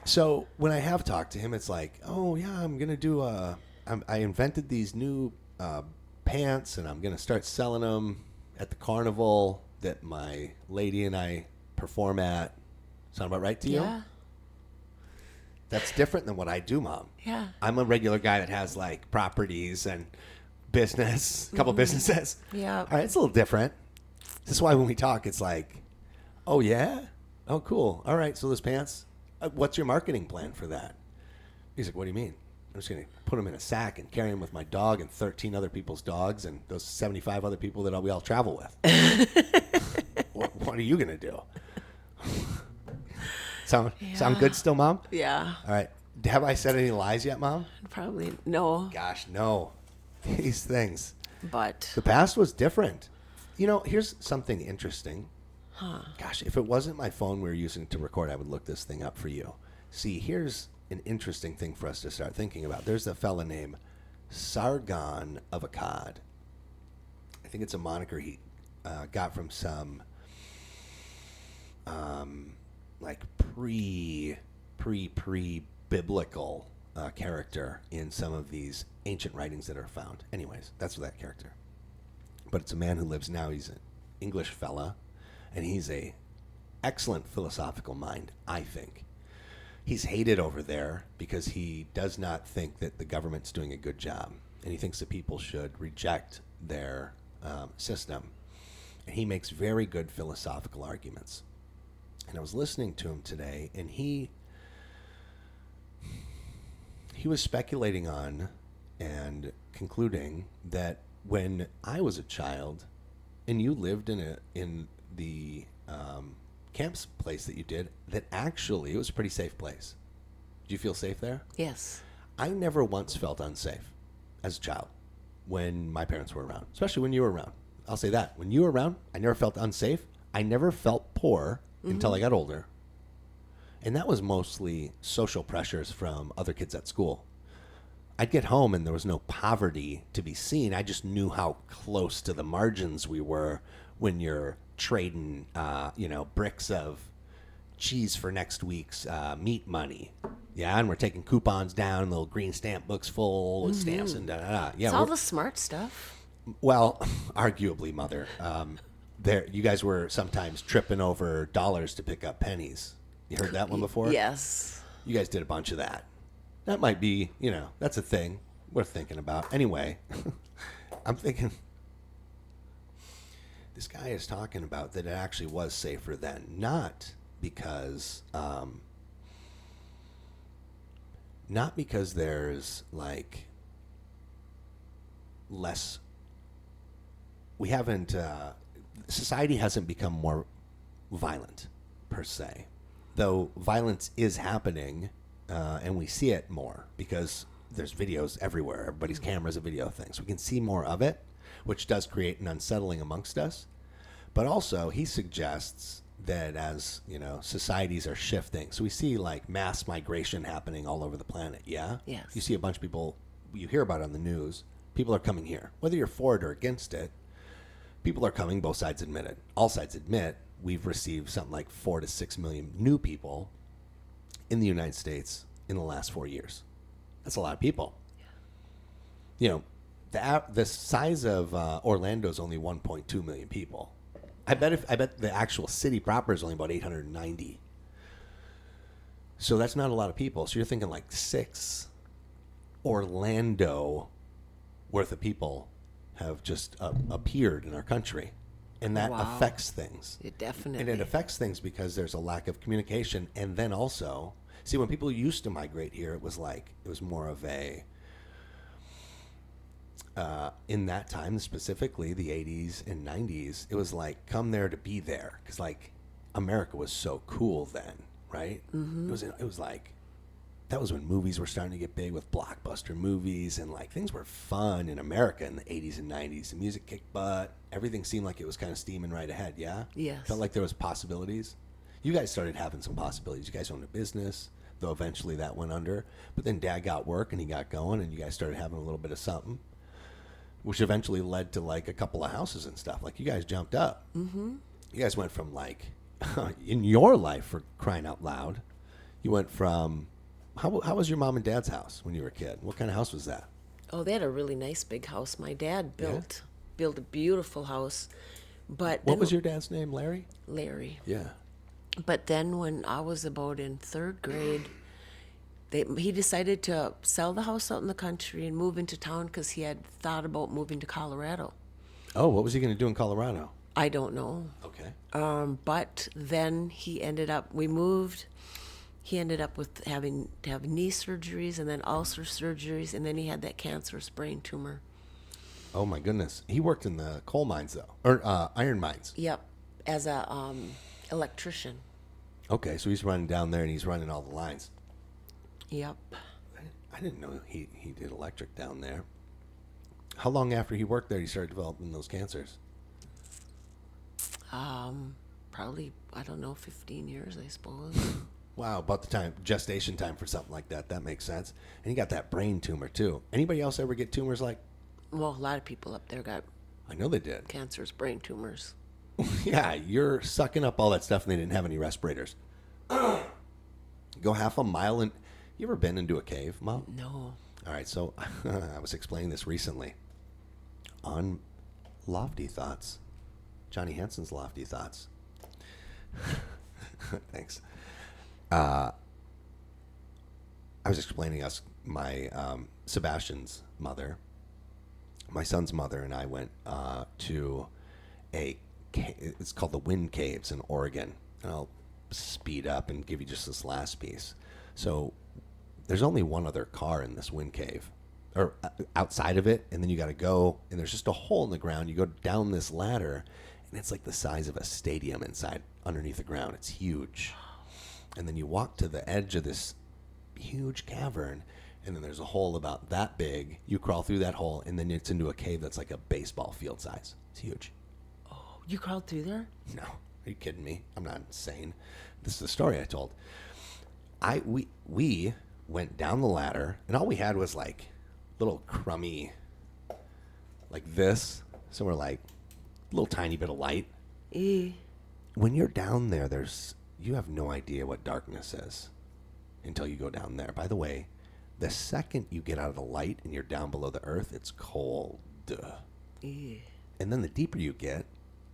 So when I have talked to him, it's like, oh, yeah, I'm going to do I invented these new pants, and I'm going to start selling them at the carnival that my lady and I perform at. Sound about right to you? Yeah. That's different than what I do, Mom. Yeah. I'm a regular guy that has properties and business, a couple businesses. Yeah. All right, it's a little different. This is why when we talk, it's like, oh, yeah? Oh, cool. All right, so those pants, what's your marketing plan for that? He's like, what do you mean? I'm just going to put them in a sack and carry them with my dog and 13 other people's dogs and those 75 other people that we all travel with. What are you going to do? Sound good still, Mom? Yeah. All right. Have I said any lies yet, Mom? Probably no. Gosh, no. These things. But The past was different. Here's something interesting. Huh. Gosh, if it wasn't my phone we were using to record, I would look this thing up for you. See, here's an interesting thing for us to start thinking about. There's a fella named Sargon of Akkad. I think it's a moniker he got from some pre-biblical character in some of these ancient writings that are found. Anyways, that's that character. But it's a man who lives now. He's an English fella, and he's a excellent philosophical mind, I think. He's hated over there because he does not think that the government's doing a good job, and he thinks that people should reject their system. And he makes very good philosophical arguments. And I was listening to him today, and he was speculating on and concluding that when I was a child, and you lived in the camps place that you did, that actually it was a pretty safe place. Did you feel safe there? yes. I never once felt unsafe as a child when my parents were around, especially when you were around. I'll say that. When you were around, I never felt unsafe. I never felt poor until I got older. And that was mostly social pressures from other kids at school. I'd get home and there was no poverty to be seen. I just knew how close to the margins we were when you're trading, bricks of cheese for next week's meat money. Yeah, and we're taking coupons down, little green stamp books full with stamps and da-da-da. Yeah, It's all the smart stuff. well, arguably, Mother. You guys were sometimes tripping over dollars to pick up pennies. You heard that one before? Yes. You guys did a bunch of that. That might be, that's a thing worth thinking about. Anyway, I'm thinking this guy is talking about that it actually was safer then. Not because there's less. We haven't. Society hasn't become more violent per se, though violence is happening, and we see it more because there's videos everywhere. Everybody's camera's a video thing, so we can see more of it, which does create an unsettling amongst us. But also, he suggests that as societies are shifting, so we see mass migration happening all over the planet. Yeah. Yes. You see a bunch of people. You hear about it on the news. People are coming here, whether you're for it or against it. people are coming, both sides admit it. All sides admit we've received something like 4 to 6 million new people in the United States in the last 4 years. That's a lot of people. You know, the size of Orlando is only 1.2 million people. I bet the actual city proper is only about 890. So that's not a lot of people. So you're thinking like 6 Orlando worth of people have just appeared in our country. And that affects things. It definitely. And it affects things because there's a lack of communication. And then also, see, when people used to migrate here, it was more of a, in that time, specifically the 80s and 90s, it was like, come there to be there. Because, like, America was so cool then, right? Mm-hmm. It was like, that was when movies were starting to get big with blockbuster movies, and like things were fun in America in the 80s and 90s. The music kicked butt. Everything seemed like it was kind of steaming right ahead, yeah? Yes. Felt like there was possibilities. You guys started having some possibilities. You guys owned a business, though eventually that went under. But then Dad got work and he got going, and you guys started having a little bit of something, which eventually led to like a couple of houses and stuff. Like you guys jumped up. Mm-hmm. You guys went from like, in your life, for crying out loud, you went from... How was your mom and dad's house when you were a kid? What kind of house was that? Oh, they had a really nice big house. My dad built a beautiful house. But what was your dad's name, Larry? Larry. Yeah. But then when I was about in 3rd grade, he decided to sell the house out in the country and move into town because he had thought about moving to Colorado. Oh, what was he going to do in Colorado? I don't know. Okay. But then he ended up with having to have knee surgeries and then ulcer surgeries, and then he had that cancerous brain tumor. Oh my goodness. He worked in the coal mines though, or iron mines. Yep, as a electrician. Okay, so he's running down there and he's running all the lines. Yep. I didn't know he did electric down there. How long after he worked there he started developing those cancers? Probably, I don't know, 15 years, I suppose. Wow, about the gestation time for something like that. That makes sense. And he got that brain tumor, too. Anybody else ever get tumors like? Well, a lot of people up there got... I know they did. Cancerous brain tumors. Yeah, you're sucking up all that stuff and they didn't have any respirators. Go half a mile and... You ever been into a cave, Mom? No. All right, so I was explaining this recently on Lofty Thoughts. Johnny Hanson's Lofty Thoughts. Thanks. I was explaining my Sebastian's mother, my son's mother, and I went to it's called the Wind Caves in Oregon. And I'll speed up and give you just this last piece. So there's only one other car in this wind cave, or outside of it, and then you got to go, and there's just a hole in the ground. You go down this ladder, and it's like the size of a stadium inside, underneath the ground. It's huge. And then you walk to the edge of this huge cavern, and then there's a hole about that big. You crawl through that hole, and then it's into a cave that's like a baseball field size. It's huge. Oh, you crawled through there? No. Are you kidding me? I'm not insane. This is the story I told. We went down the ladder, and all we had was like little crummy, like this. So we're like a little tiny bit of light. When you're down there, you have no idea what darkness is until you go down there. By the way, the second you get out of the light and you're down below the earth, it's cold. And then the deeper you get,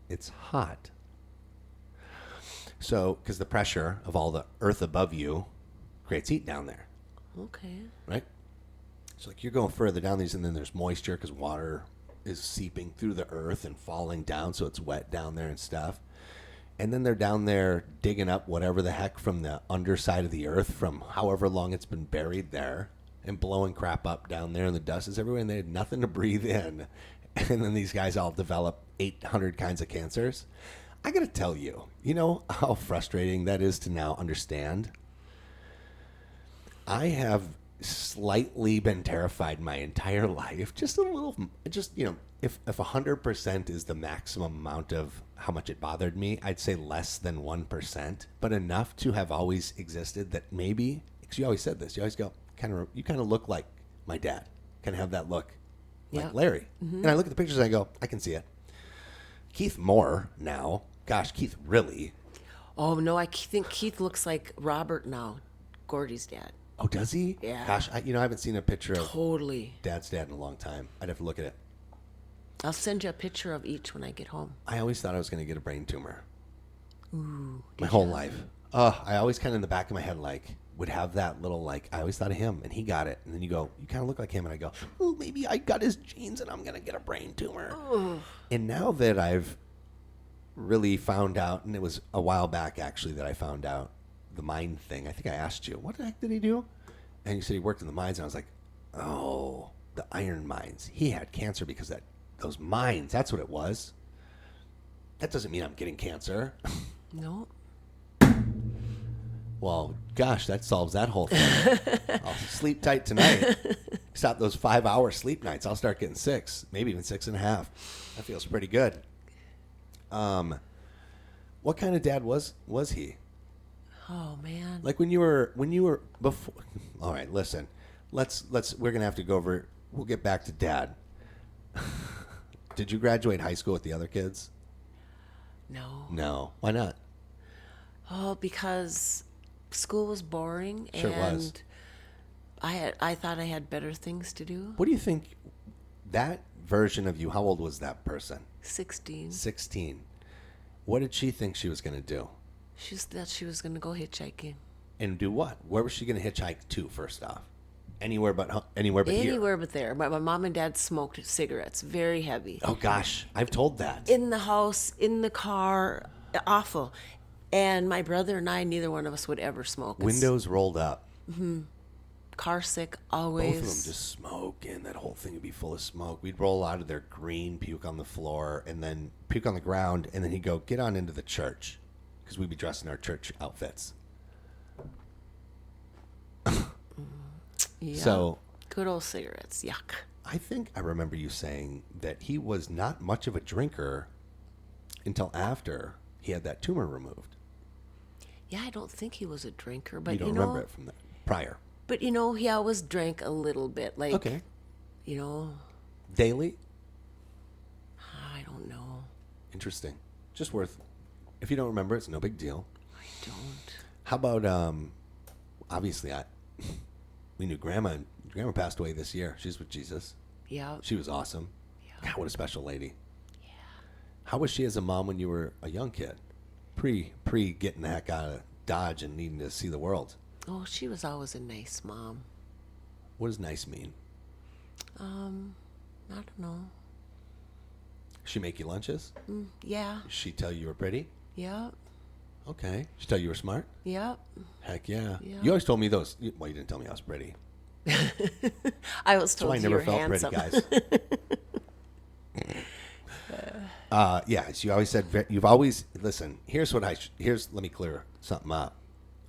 it's hot. So, because the pressure of all the earth above you creates heat down there. Okay. Right? So, like, you're going further down these, and then there's moisture because water is seeping through the earth and falling down, so it's wet down there and stuff. And then they're down there digging up whatever the heck from the underside of the earth from however long it's been buried there and blowing crap up down there, and the dust is everywhere, and they had nothing to breathe in. And then these guys all develop 800 kinds of cancers. I got to tell you, you know how frustrating that is to now understand? I have slightly been terrified my entire life. Just a little, if 100% is the maximum amount of how much it bothered me, I'd say less than 1%, but enough to have always existed that maybe, because you always said this, you always go, you kind of look like my dad, kind of have that look like Larry. Mm-hmm. And I look at the pictures and I go, I can see it. Keith more now. Gosh, Keith really. Oh, no, I think Keith looks like Robert now, Gordy's dad. Oh, does he? Yeah. Gosh, I haven't seen a picture of Totally. Dad's dad in a long time. I'd have to look at it. I'll send you a picture of each when I get home. I always thought I was going to get a brain tumor. Ooh. My whole life. I always kind of in the back of my head, like, would have that little, like, I always thought of him, and he got it. And then you go, you kind of look like him. And I go, oh, maybe I got his genes, and I'm going to get a brain tumor. And now that I've really found out, and it was a while back, actually, that I found out the mine thing. I think I asked you, what the heck did he do? And you said he worked in the mines, and I was like, oh, the iron mines. He had cancer because of those mines. That's what it was. That doesn't mean I'm getting cancer. No. Well, gosh, that solves that whole thing. I'll sleep tight tonight. Stop those 5-hour sleep nights. I'll start getting 6, maybe even 6.5. That feels pretty good. What kind of dad was he? Oh, man. Like when you were before. All right, listen. We're gonna have to go over. We'll get back to Dad. Did you graduate high school with the other kids? No. No. Why not? Oh, because school was boring, Sure and was. I thought I had better things to do. What do you think? That version of you. How old was that person? 16. 16. What did she think she was gonna do? She thought she was going to go hitchhiking. And do what? Where was she gonna hitchhike to? First off, anywhere but here. Anywhere but there. My mom and dad smoked cigarettes, very heavy. Oh gosh, I've told that. In the house, in the car, awful. And my brother and I, neither one of us would ever smoke. Windows rolled up. Car sick, always. Both of them just smoking. That whole thing would be full of smoke. We'd roll out of there green, puke on the floor, and then puke on the ground, and then he'd go, get on into the church, because we'd be dressed in our church outfits. Yeah. So good old cigarettes, yuck. I think I remember you saying that he was not much of a drinker until after he had that tumor removed. Yeah, I don't think he was a drinker, but You don't remember it from that prior. But he always drank a little bit, like Okay. Daily? I don't know. Interesting. Just worth. If you don't remember, it's no big deal. I don't. How about obviously we knew Grandma. Grandma passed away this year. She's with Jesus. Yeah. She was awesome. Yeah. God, what a special lady. Yeah. How was she as a mom when you were a young kid? Pre getting the heck out of Dodge and needing to see the world. Oh, she was always a nice mom. What does nice mean? I don't know. She make you lunches? Yeah. She tell you were pretty? Yep. Okay. She tell you were smart? Yep. Heck yeah. Yeah. You always told me those. Well, you didn't tell me I was pretty. I was That's why I told you never were felt handsome. pretty, guys. Yes, you always said you've always listen. Here's what let me clear something up.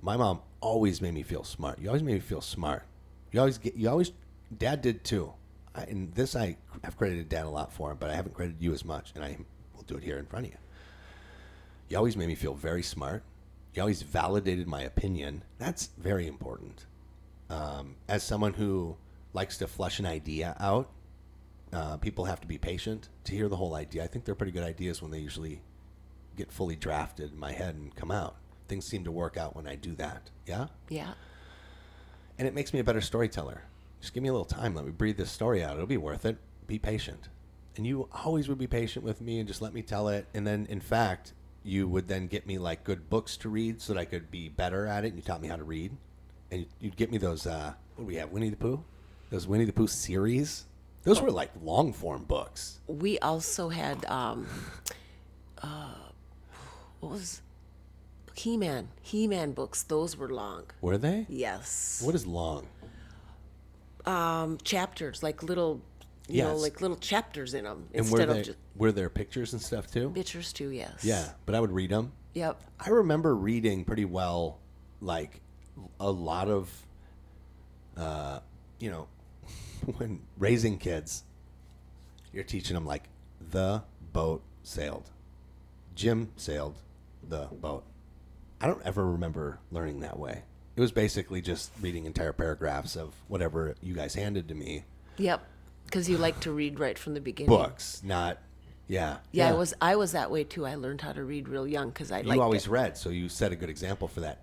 My mom always made me feel smart. You always made me feel smart. Dad did too. I've credited Dad a lot for, but I haven't credited you as much, and I will do it here in front of you. You always made me feel very smart. You always validated my opinion. That's very important. As someone who likes to flesh an idea out, people have to be patient to hear the whole idea. I think they're pretty good ideas when they usually get fully drafted in my head and come out. Things seem to work out when I do that. Yeah? Yeah. And it makes me a better storyteller. Just give me a little time. Let me breathe this story out. It'll be worth it. Be patient. And you always would be patient with me and just let me tell it. And then, in fact, you would then get me like good books to read so that I could be better at it. And you taught me how to read. And you'd get me those, what do we have, Winnie the Pooh? Those Winnie the Pooh series. Those were like long form books. We also had what was He-Man books. Those were long. Were they? Yes. What is long? Chapters, like little, Yes. like little chapters in them And instead of just were there pictures and stuff too? pictures too. Yes. Yeah, but I would read them. Yep. I remember reading pretty well, like a lot of, when raising kids, you're teaching them like the boat sailed. Jim sailed the boat. I don't ever remember learning that way. It was basically just reading entire paragraphs of whatever you guys handed to me. Yep. Because you like to read right from the beginning. Books, not Yeah. Yeah, I was that way too. I learned how to read real young because I You liked always it. read, so you set a good example for that.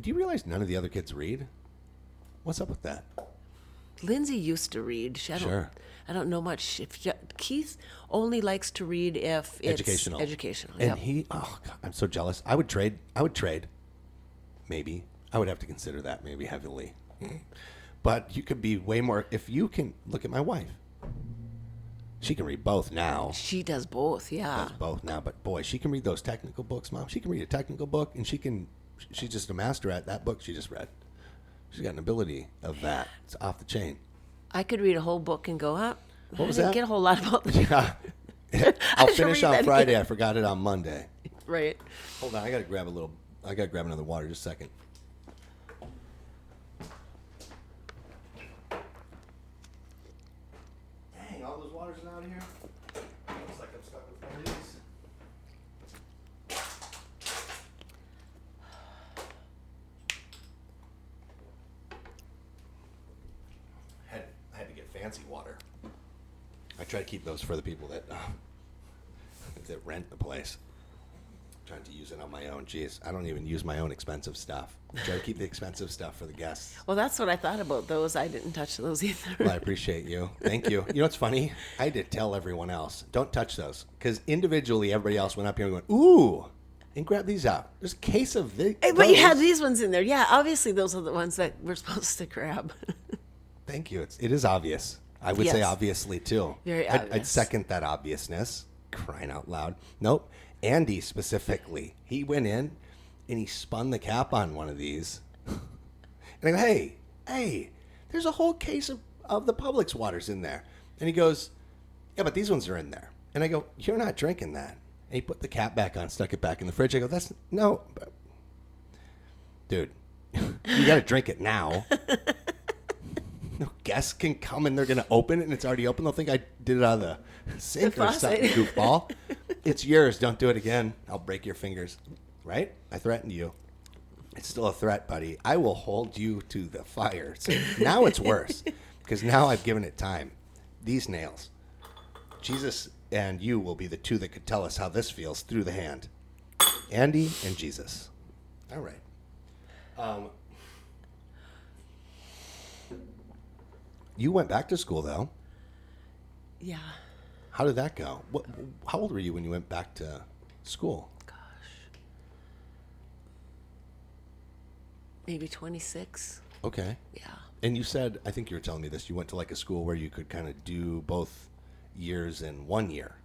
Do you realize none of the other kids read? What's up with that? Lindsay used to read. Sure. I don't know much. Keith only likes to read if it's Educational. Educational. And Yep. oh God, I'm so jealous. I would trade. Maybe. I would have to consider that maybe heavily. But you could be way more, if you can, look at my wife. She can read both now. She does both. Yeah. Does both now, but boy, she can read those technical books, Mom. She can read a technical book, and she's just a master at that book she just read. She's got an ability of that. It's off the chain. I could read a whole book and go up. What was I didn't that? get a whole lot about the Yeah. I'll should finish read on that Friday. again. I forgot it on Monday. right. Hold on, I gotta grab another water. Just a second. Dang, all those waters are out here. Looks like I'm stuck with one of these. I had to get fancy water. I try to keep those for the people that rent the place. Trying to use it on my own. Jeez, I don't even use my own expensive stuff. Try to keep the expensive stuff for the guests. Well, that's what I thought about those. I didn't touch those either. Well, I appreciate you. Thank you. You know what's funny? I had to tell everyone else, don't touch those. Because individually, everybody else went up here and went, ooh, and grab these out. There's a case of this. Hey, but you had these ones in there. Yeah, obviously those are the ones that we're supposed to grab. Thank you. It is obvious. I would say Yes. obviously, too. Very I'd obvious. second that obviousness. Crying out loud. Nope. Andy specifically. He went in and he spun the cap on one of these. And I go, hey, there's a whole case of the Publix waters in there. And he goes, yeah, but these ones are in there. And I go, you're not drinking that. And he put the cap back on, stuck it back in the fridge. I go, no. Dude, you got to drink it now. No guests can come and they're going to open it and it's already open. They'll think I did it out of the sink or something, goofball. It's yours. Don't do it again. I'll break your fingers. Right? I threatened you. It's still a threat, buddy. I will hold you to the fire. So now it's worse because now I've given it time. These nails. Jesus and you will be the two that could tell us how this feels through the hand. Andy and Jesus. All right. You went back to school, though. Yeah. How did that go? How old were you when you went back to school? Gosh. Maybe 26. Okay. Yeah. And you said, I think you were telling me this, you went to like a school where you could kind of do both years in 1 year.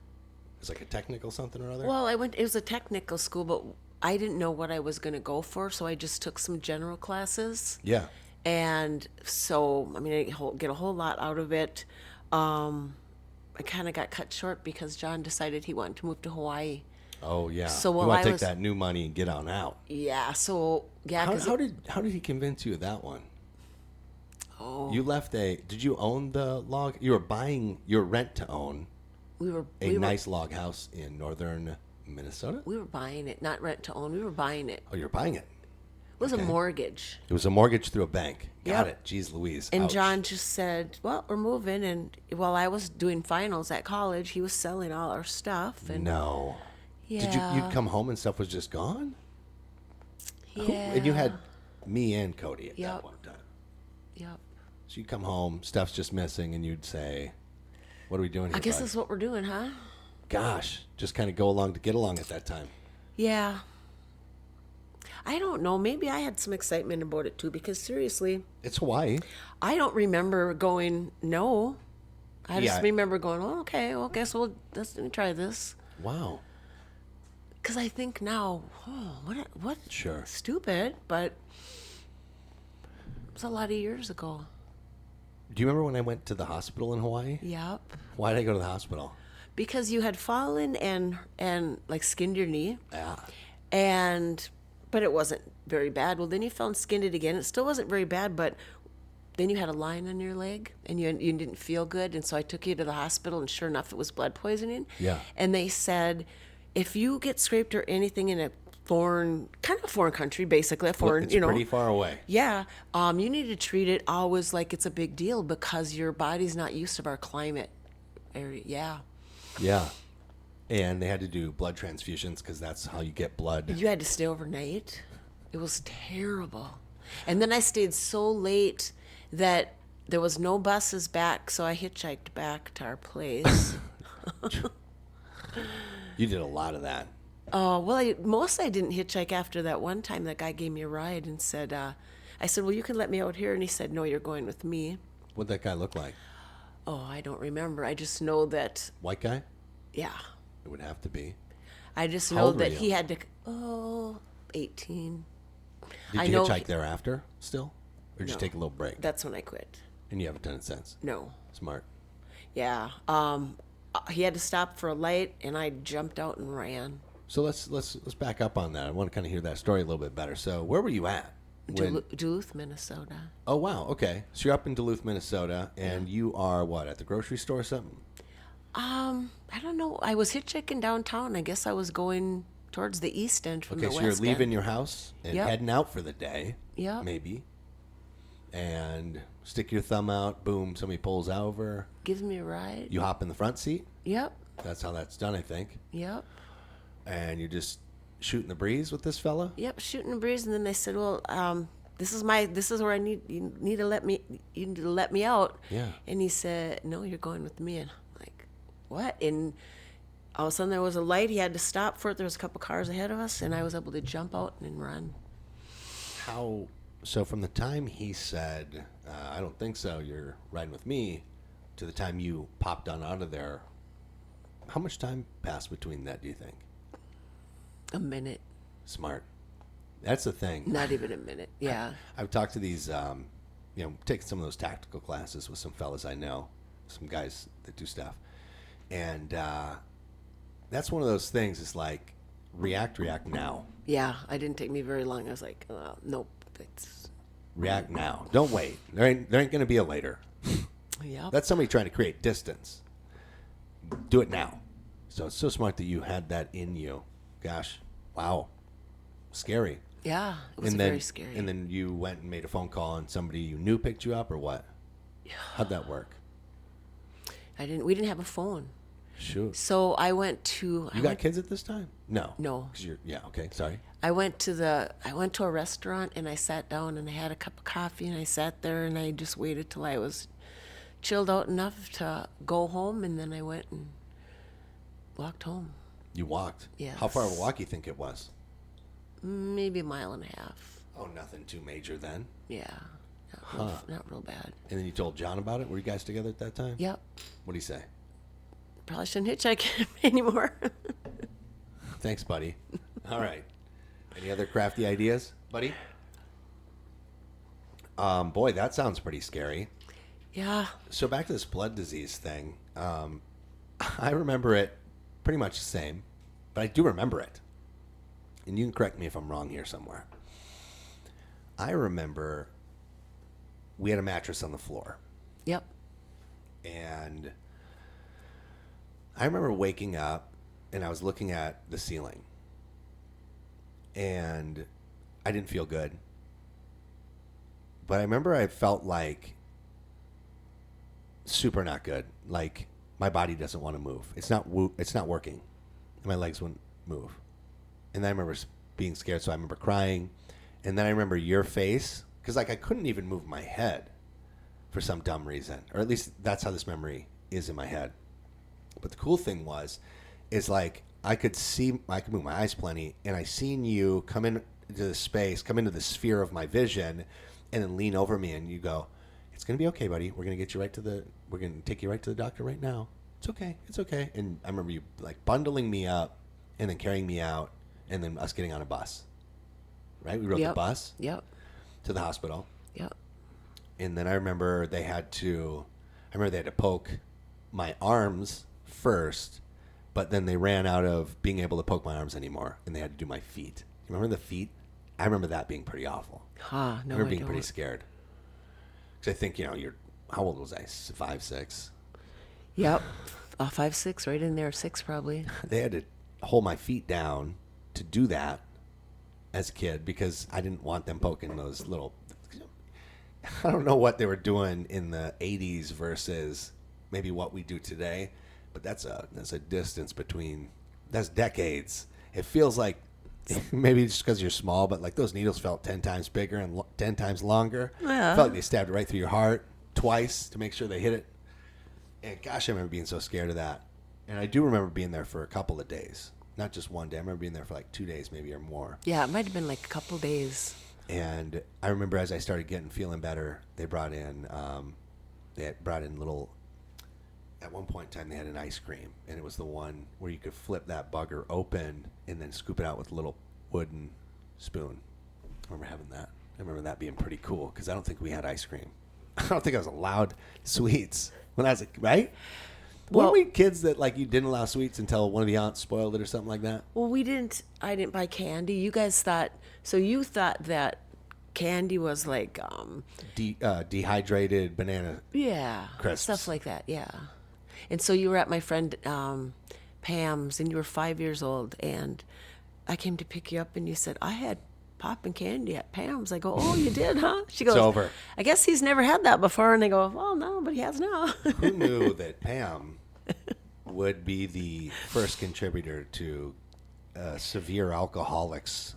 It's like a technical something or other? Well, it was a technical school, but I didn't know what I was going to go for, so I just took some general classes. Yeah. And so, I mean, I didn't get a whole lot out of it. I kind of got cut short because John decided he wanted to move to Hawaii. Oh, yeah. So you while want I to take was- that new money and get on out. Yeah, so, yeah. How did he convince you of that one? Oh, You left did you own the log? You were buying your rent to own we were nice log house in northern Minnesota? we were buying it, not rent to own. We were buying it. Oh, you're buying it. It was Okay. a mortgage. It was a mortgage through a bank. Got Yep. it. Jeez Louise. And Ouch. John just said, well, we're moving. And while I was doing finals at college, he was selling all our stuff. And No. yeah. Did you'd come home and stuff was just gone? Yeah. And you had me and Cody at that Yep. one time. Yep. So you'd come home, stuff's just missing, and you'd say, what are we doing here, I guess bud? that's what we're doing, huh? Gosh, just kind of go along to get along at that time. Yeah. I don't know. Maybe I had some excitement about it too, because seriously, It's Hawaii. I don't remember going, no. I just Yeah. remember going, oh, okay, well, guess let's try this. Wow. Because I think now, oh, what? Sure. Stupid, but it was a lot of years ago. Do you remember when I went to the hospital in Hawaii? Yep. Why did I go to the hospital? Because you had fallen and like skinned your knee, Yeah. but it wasn't very bad. Well, then you fell and skinned it again. It still wasn't very bad, but then you had a line on your leg and you didn't feel good. And so I took you to the hospital, and sure enough, it was blood poisoning. Yeah. And they said, if you get scraped or anything in a foreign country, basically a foreign, It's pretty far away. yeah, you need to treat it always like it's a big deal because your body's not used to our climate area. Yeah. Yeah. And they had to do blood transfusions because that's how you get blood. You had to stay overnight. It was terrible. And then I stayed so late that there was no buses back, so I hitchhiked back to our place. You did a lot of that. Oh, well, I didn't hitchhike after that one time that guy gave me a ride and said, I said, well, you can let me out here. And he said, no, you're going with me. What'd that guy look like? Oh, I don't remember. I just know that, White guy? yeah. It would have to be. I just How know old were that you? he had to, 18. Did I you know hitchhike thereafter still? Or did you No. take a little break? That's when I quit. And you haven't done it since? No. Smart. Yeah. He had to stop for a light, and I jumped out and ran. So let's back up on that. I want to kind of hear that story a little bit better. So where were you at? Duluth, Minnesota. Oh, wow. Okay. So you're up in Duluth, Minnesota, and you are what, at the grocery store or something? I don't know. I was hitchhiking downtown. I guess I was going towards the east end from Okay, the so west you're leaving end. your house and Yep. heading out for the day, Yep. maybe, and stick your thumb out, boom, somebody pulls over, Gives me a ride. you hop in the front seat. Yep. That's how that's done, I think. Yep. And you're just shooting the breeze with this fella? Yep. Shooting a breeze, and then they said, "Well, this is where you need to let me out." Yeah. And he said, "No, you're going with me." And I'm like, "What?" And all of a sudden there was a light. He had to stop for it. There was a couple cars ahead of us, and I was able to jump out and run. How, so from the time he said, I don't think so, you're riding with me, to the time you popped on out of there, how much time passed between that, do you think? A minute. Smart. That's the thing. Not even a minute. Yeah. I've talked to these, taken some of those tactical classes with some fellas I know, some guys that do stuff. And that's one of those things, it's like, react now. Yeah. It didn't take me very long. I was like, nope. It's React now. Don't wait. There ain't going to be a later. yeah. That's somebody trying to create distance. Do it now. So it's so smart that you had that in you. Gosh, wow. Scary. Yeah. It was And then, very scary. And then you went and made a phone call and somebody you knew picked you up or what? How'd that work? we didn't have a phone. Shoot. So I went to. You got kids at this time? No. No. 'Cause yeah, okay, sorry. I went to a restaurant and I sat down and I had a cup of coffee and I sat there and I just waited till I was chilled out enough to go home, and then I went and walked home. You walked? Yes. How far of a walk you think it was? Maybe a mile and a half. Oh, nothing too major then. Yeah. Not real bad. And then you told John about it? Were you guys together at that time? Yep. What'd he say? Probably shouldn't hitchhike anymore. Thanks, buddy. All right. Any other crafty ideas, buddy? Boy, that sounds pretty scary. Yeah. So back to this blood disease thing. I remember it pretty much the same, but I do remember it. And you can correct me if I'm wrong here somewhere. I remember we had a mattress on the floor. Yep. And I remember waking up and I was looking at the ceiling. And I didn't feel good. But I remember I felt like super not good. Like my body doesn't want to move. It's not working. And my legs wouldn't move. And then I remember being scared, so I remember crying. And then I remember your face, because like I couldn't even move my head for some dumb reason. Or at least that's how this memory is in my head. But the cool thing is like I could move my eyes plenty, and I seen you come into the space, come into the sphere of my vision, and then lean over me, and you go, "It's gonna be okay, buddy. We're gonna take you right to the doctor right now. It's okay." And I remember you like bundling me up, and then carrying me out, and then us getting on a bus. Right? We rode the bus Yep. to the hospital, Yep. and then I remember they had to poke my arms first. But then they ran out of being able to poke my arms anymore, and they had to do my feet. You remember the feet? I remember that being pretty awful. No, I remember being don't. pretty scared. Because I think, how old was I? 5, 6? Yep. 5, 6, right in there. 6 probably. They had to hold my feet down to do that as a kid because I didn't want them poking those little... I don't know what they were doing in the 80s versus maybe what we do today. but that's a distance between, that's decades. It feels like maybe it's just because you're small, but like those needles felt 10 times bigger and 10 times longer. Yeah. Felt like they stabbed it right through your heart twice to make sure they hit it. And gosh, I remember being so scared of that. And I do remember being there for a couple of days, not just one day. I remember being there for like 2 days, maybe, or more. Yeah, it might have been like a couple days. And I remember as I started feeling better, they brought in little. At one point in time, they had an ice cream, and it was the one where you could flip that bugger open and then scoop it out with a little wooden spoon. I remember having that. I remember that being pretty cool because I don't think we had ice cream. I don't think I was allowed sweets when I was right. Well, Weren't we kids that like you didn't allow sweets until one of the aunts spoiled it or something like that? Well, I didn't buy candy. You guys thought, so you thought that candy was like, Dehydrated banana. yeah, Crisps. stuff like that, yeah. And so you were at my friend Pam's, and you were 5 years old, and I came to pick you up, and you said, I had pop and candy at Pam's. I go, oh, you did, huh? She goes, over. I guess he's never had that before. And I go, well, no, but he has now. Who knew that Pam would be the first contributor to severe alcoholics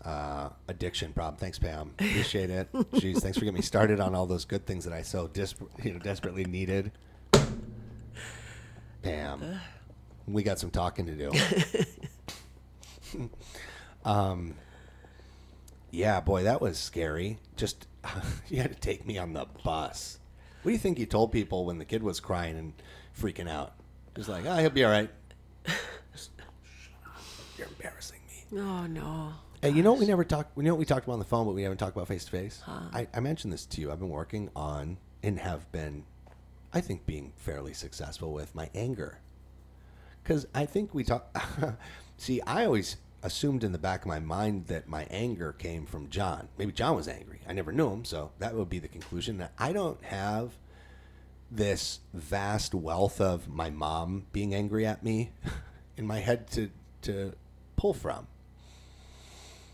addiction problem? Thanks, Pam. Appreciate it. Jeez, thanks for getting me started on all those good things that I so desperately needed. Pam, we got some talking to do. Yeah, boy, that was scary. Just you had to take me on the bus. What do you think you told people when the kid was crying and freaking out? Just like, he'll be all right. Just, shut up. You're embarrassing me. Oh, no. Hey, you know what we never talked? You know what we talked about on the phone, but we haven't talked about face to face. I mentioned this to you. I've been working on and have been, I think, being fairly successful with my anger. Because I think we talk. See, I always assumed in the back of my mind that my anger came from John. Maybe John was angry. I never knew him, so that would be the conclusion. That I don't have this vast wealth of my mom being angry at me in my head to pull from.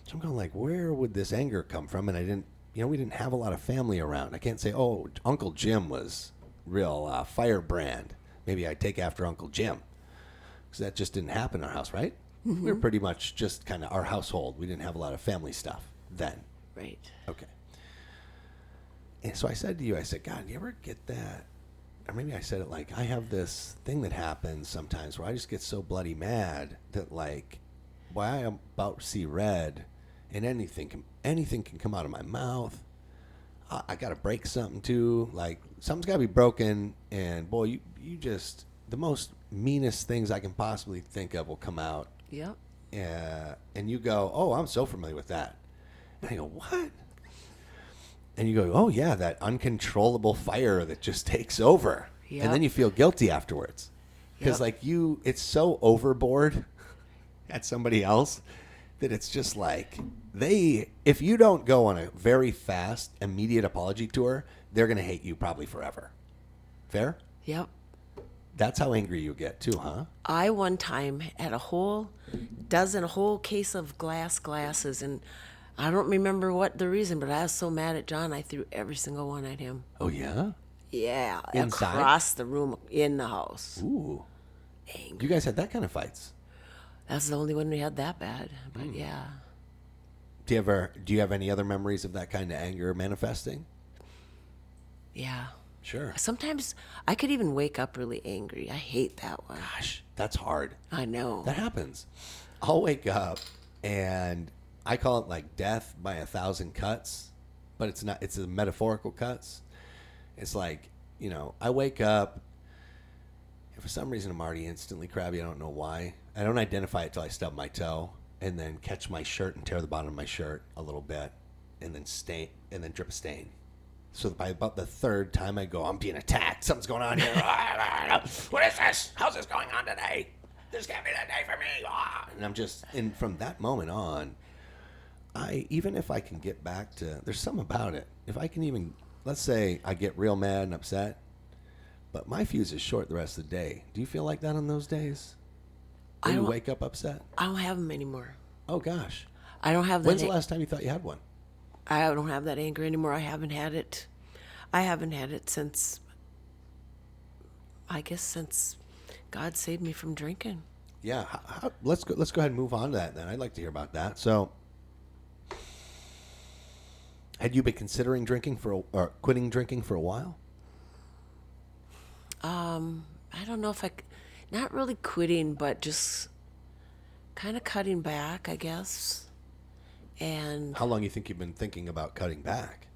So I'm going like, where would this anger come from? And I didn't, we didn't have a lot of family around. I can't say, oh, Uncle Jim was real firebrand. Maybe I'd take after Uncle Jim. Because that just didn't happen in our house, right? Mm-hmm. We were pretty much just kind of our household. We didn't have a lot of family stuff then. Right. Okay. And so I said to you, I said, God, do you ever get that? Or maybe I said it like, I have this thing that happens sometimes where I just get so bloody mad that like, boy, I am about to see red and anything can come out of my mouth. I got to break something too. Like something's got to be broken. And boy, you just, the most meanest things I can possibly think of will come out. Yep. And you go, oh, I'm so familiar with that. And I go, what? And you go, oh, yeah, that uncontrollable fire that just takes over. Yep. And then you feel guilty afterwards. Because, like, it's so overboard at somebody else that it's just like, if you don't go on a very fast, immediate apology tour, they're going to hate you probably forever. Fair? Yep. That's how angry you get, too, huh? I one time had a whole case of glasses, and I don't remember what the reason, but I was so mad at John, I threw every single one at him. Oh, yeah? Yeah. Inside? Across the room in the house. Ooh. Angry. You guys had that kind of fights? That's the only one we had that bad, but yeah. Do you have any other memories of that kind of anger manifesting? Yeah. Sure. Sometimes I could even wake up really angry. I hate that one. Gosh, that's hard. I know. That happens. I'll wake up and I call it like death by 1,000 cuts, but it's not. It's a metaphorical cuts. It's like, I wake up and for some reason I'm already instantly crabby. I don't know why. I don't identify it till I stub my toe and then catch my shirt and tear the bottom of my shirt a little bit and then drip a stain. So by about the third time I go, I'm being attacked. Something's going on here. What is this? How's this going on today? This can't be the day for me. And I'm just, and from that moment on, even if I can get back to, there's something about it. If I can even, let's say I get real mad and upset, but my fuse is short the rest of the day. Do you feel like that on those days? Do you wake up upset? I don't have them anymore. Oh, gosh. I don't have that. When's the last time you thought you had one? I don't have that anger anymore. I haven't had it since, God saved me from drinking. Yeah. Let's go ahead and move on to that then. I'd like to hear about that. So, had you been considering or quitting drinking for a while? I don't know if not really quitting, but just kind of cutting back, I guess. And How long you think you've been thinking about cutting back?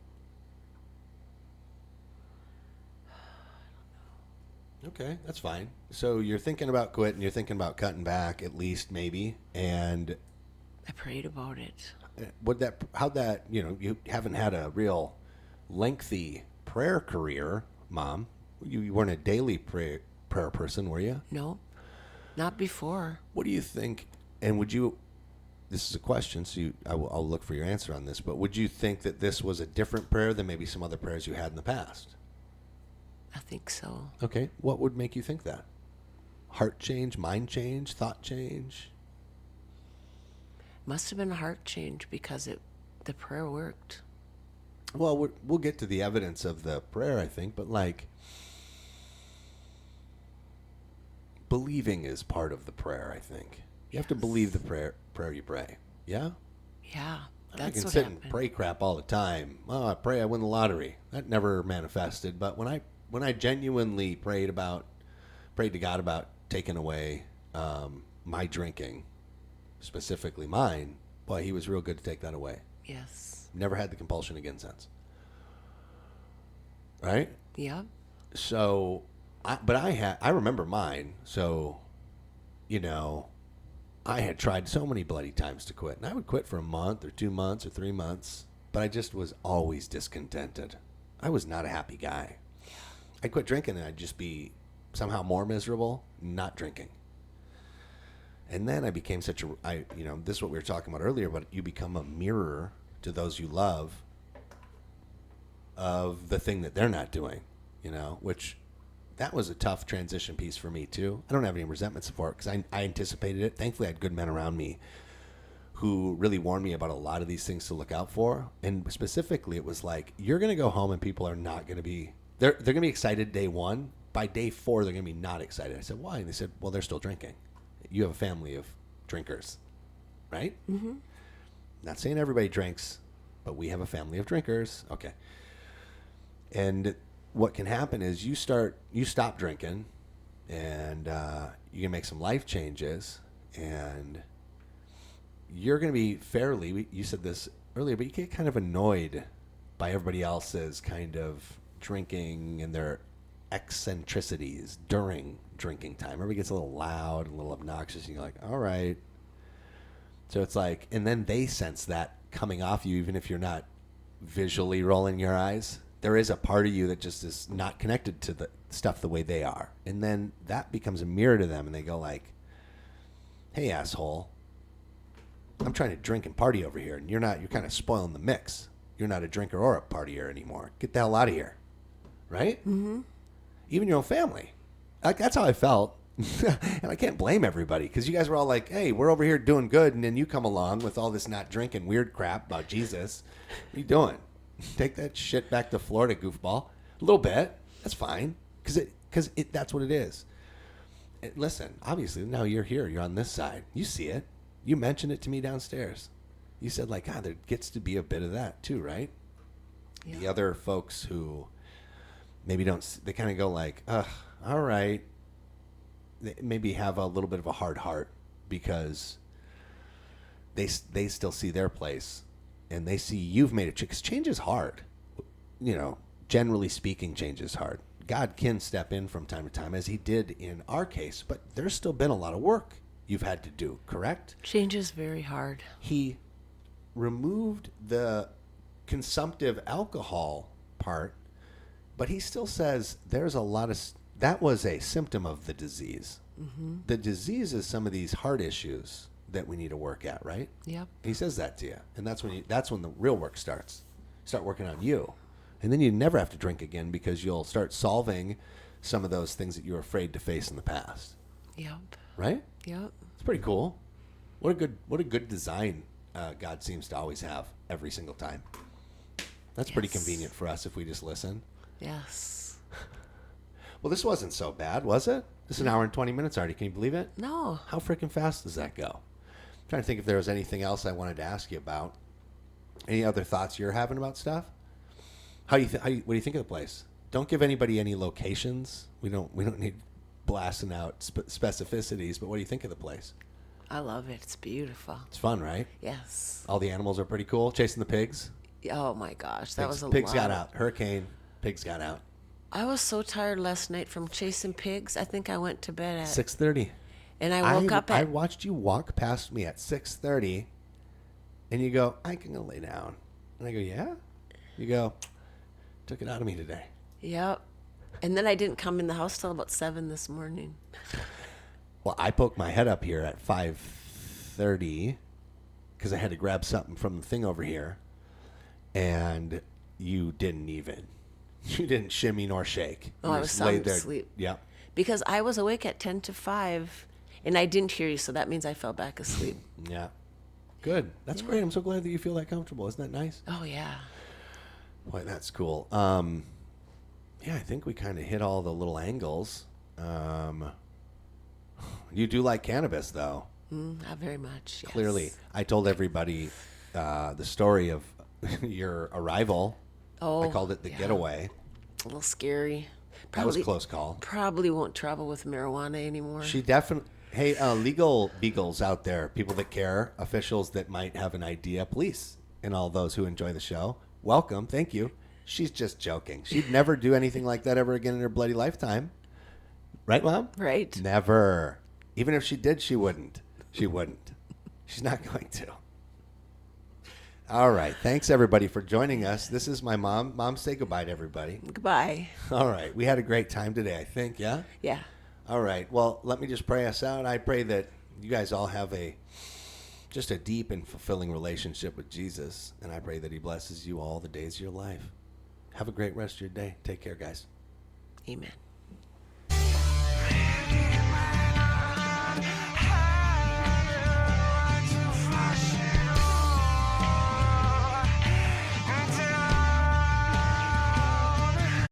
Okay, that's fine. So you're thinking about quitting, you're thinking about cutting back at least maybe, and I prayed about it. you haven't had a real lengthy prayer career, Mom. You weren't a daily prayer person, were you? No, not before. What do you think? And this is a question, so I'll look for your answer on this, but would you think that this was a different prayer than maybe some other prayers you had in the past? I think so. Okay, what would make you think that? Heart change, mind change, thought change? Must have been a heart change because the prayer worked. Well, we'll get to the evidence of the prayer, I think, but believing is part of the prayer, I think. You have to believe the prayer you pray. Yeah? Yeah, I that's can what sit happened. and pray crap all the time. Oh, I pray I win the lottery. That never manifested. But when I genuinely prayed to God about taking away my drinking, specifically mine, boy, He was real good to take that away. Yes. Never had the compulsion again since. Right? Yeah. So, I remember mine. So, I had tried so many bloody times to quit. And I would quit for a month or 2 months or 3 months. But I just was always discontented. I was not a happy guy. I'd quit drinking and I'd just be somehow more miserable not drinking. And then I became this is what we were talking about earlier, but you become a mirror to those you love of the thing that they're not doing, which that was a tough transition piece for me too. I don't have any resentments for it because I anticipated it. Thankfully, I had good men around me who really warned me about a lot of these things to look out for. And specifically, it was like, you're going to go home and people are not going to be, they're going to be excited day one. By day 4, they're going to be not excited. I said, why? And they said, well, they're still drinking. You have a family of drinkers, right? Mm-hmm. Not saying everybody drinks, but we have a family of drinkers. Okay. And what can happen is you stop drinking and you can make some life changes and you're going to be you said this earlier, but you get kind of annoyed by everybody else's kind of drinking and their eccentricities during drinking time. Everybody gets a little loud, a little obnoxious, and you're like, all right. So it's like, and then they sense that coming off you, even if you're not visually rolling your eyes. There is a part of you that just is not connected to the stuff the way they are. And then that becomes a mirror to them, and they go like, hey, asshole, I'm trying to drink and party over here, and you're kind of spoiling the mix. You're not a drinker or a partier anymore. Get the hell out of here. Right? Mm-hmm. Even your own family. Like, that's how I felt. And I can't blame everybody because you guys were all like, hey, we're over here doing good. And then you come along with all this not drinking weird crap about Jesus. What are you doing? Take that shit back to Florida, goofball. A little bit. That's fine. Because that's what it is. Listen, obviously, now you're here. You're on this side. You see it. You mentioned it to me downstairs. You said, like, there gets to be a bit of that too, right? Yeah. The other folks who maybe they kind of go like, all right. They maybe have a little bit of a hard heart because they still see their place and they see you've made a change. Because change is hard. Generally speaking, change is hard. God can step in from time to time, as He did in our case, but there's still been a lot of work you've had to do, correct? Change is very hard. He removed the consumptive alcohol part, but He still says there's a lot of... That was a symptom of the disease. Mm-hmm. The disease is some of these heart issues that we need to work at, right? Yep. He says that to you, and that's when the real work starts. Start working on you, and then you never have to drink again because you'll start solving some of those things that you were afraid to face in the past. Yep. Right? Yep. It's pretty cool. What a good design God seems to always have every single time. That's pretty convenient for us if we just listen. Yes. Well, this wasn't so bad, was it? This is an hour and 20 minutes already. Can you believe it? No. How freaking fast does that go? I'm trying to think if there was anything else I wanted to ask you about. Any other thoughts you're having about stuff? What do you think of the place? Don't give anybody any locations. We don't need blasting out specificities. But what do you think of the place? I love it. It's beautiful. It's fun, right? Yes. All the animals are pretty cool. Chasing the pigs. Oh my gosh, that was a pigs lot. got out. Hurricane. Pigs got out. I was so tired last night from chasing pigs. I think I went to bed at 6:30. and I woke up I at watched you walk past me at 6:30, and you go, "I can go lay down," and I go, "Yeah." You go, "Took it out of me today." Yep. And then I didn't come in the house till about 7 this morning. Well, I poked my head up here at 5:30 because I had to grab something from the thing over here, and you didn't even. You didn't shimmy nor shake. Oh, You I was just sound laid there. asleep. Yep. Because I was awake at 10 to 5 and I didn't hear you, so that means I fell back asleep. Yeah. Good. That's great. I'm so glad that you feel that comfortable. Isn't that nice? Oh yeah. Boy, that's cool. Yeah, I think we kind of hit all the little angles. You do like cannabis, though. Not very much. Yes. Clearly. I told everybody the story of your arrival. Oh, I called it the yeah. getaway. A little scary. That was a close call. Probably won't travel with marijuana anymore. She definitely. Hey, legal beagles out there, people that care, officials that might have an idea, police, and all those who enjoy the show, welcome. Thank you. She's just joking. She'd never do anything like that ever again in her bloody lifetime. Right, Mom? Right. Never. Even if she did, she wouldn't. She wouldn't. She's not going to. All right. Thanks, everybody, for joining us. This is my mom. Mom, say goodbye to everybody. Goodbye. All right. We had a great time today, I think. Yeah? Yeah. All right. Well, let me just pray us out. I pray that you guys all have just a deep and fulfilling relationship with Jesus. And I pray that he blesses you all the days of your life. Have a great rest of your day. Take care, guys. Amen.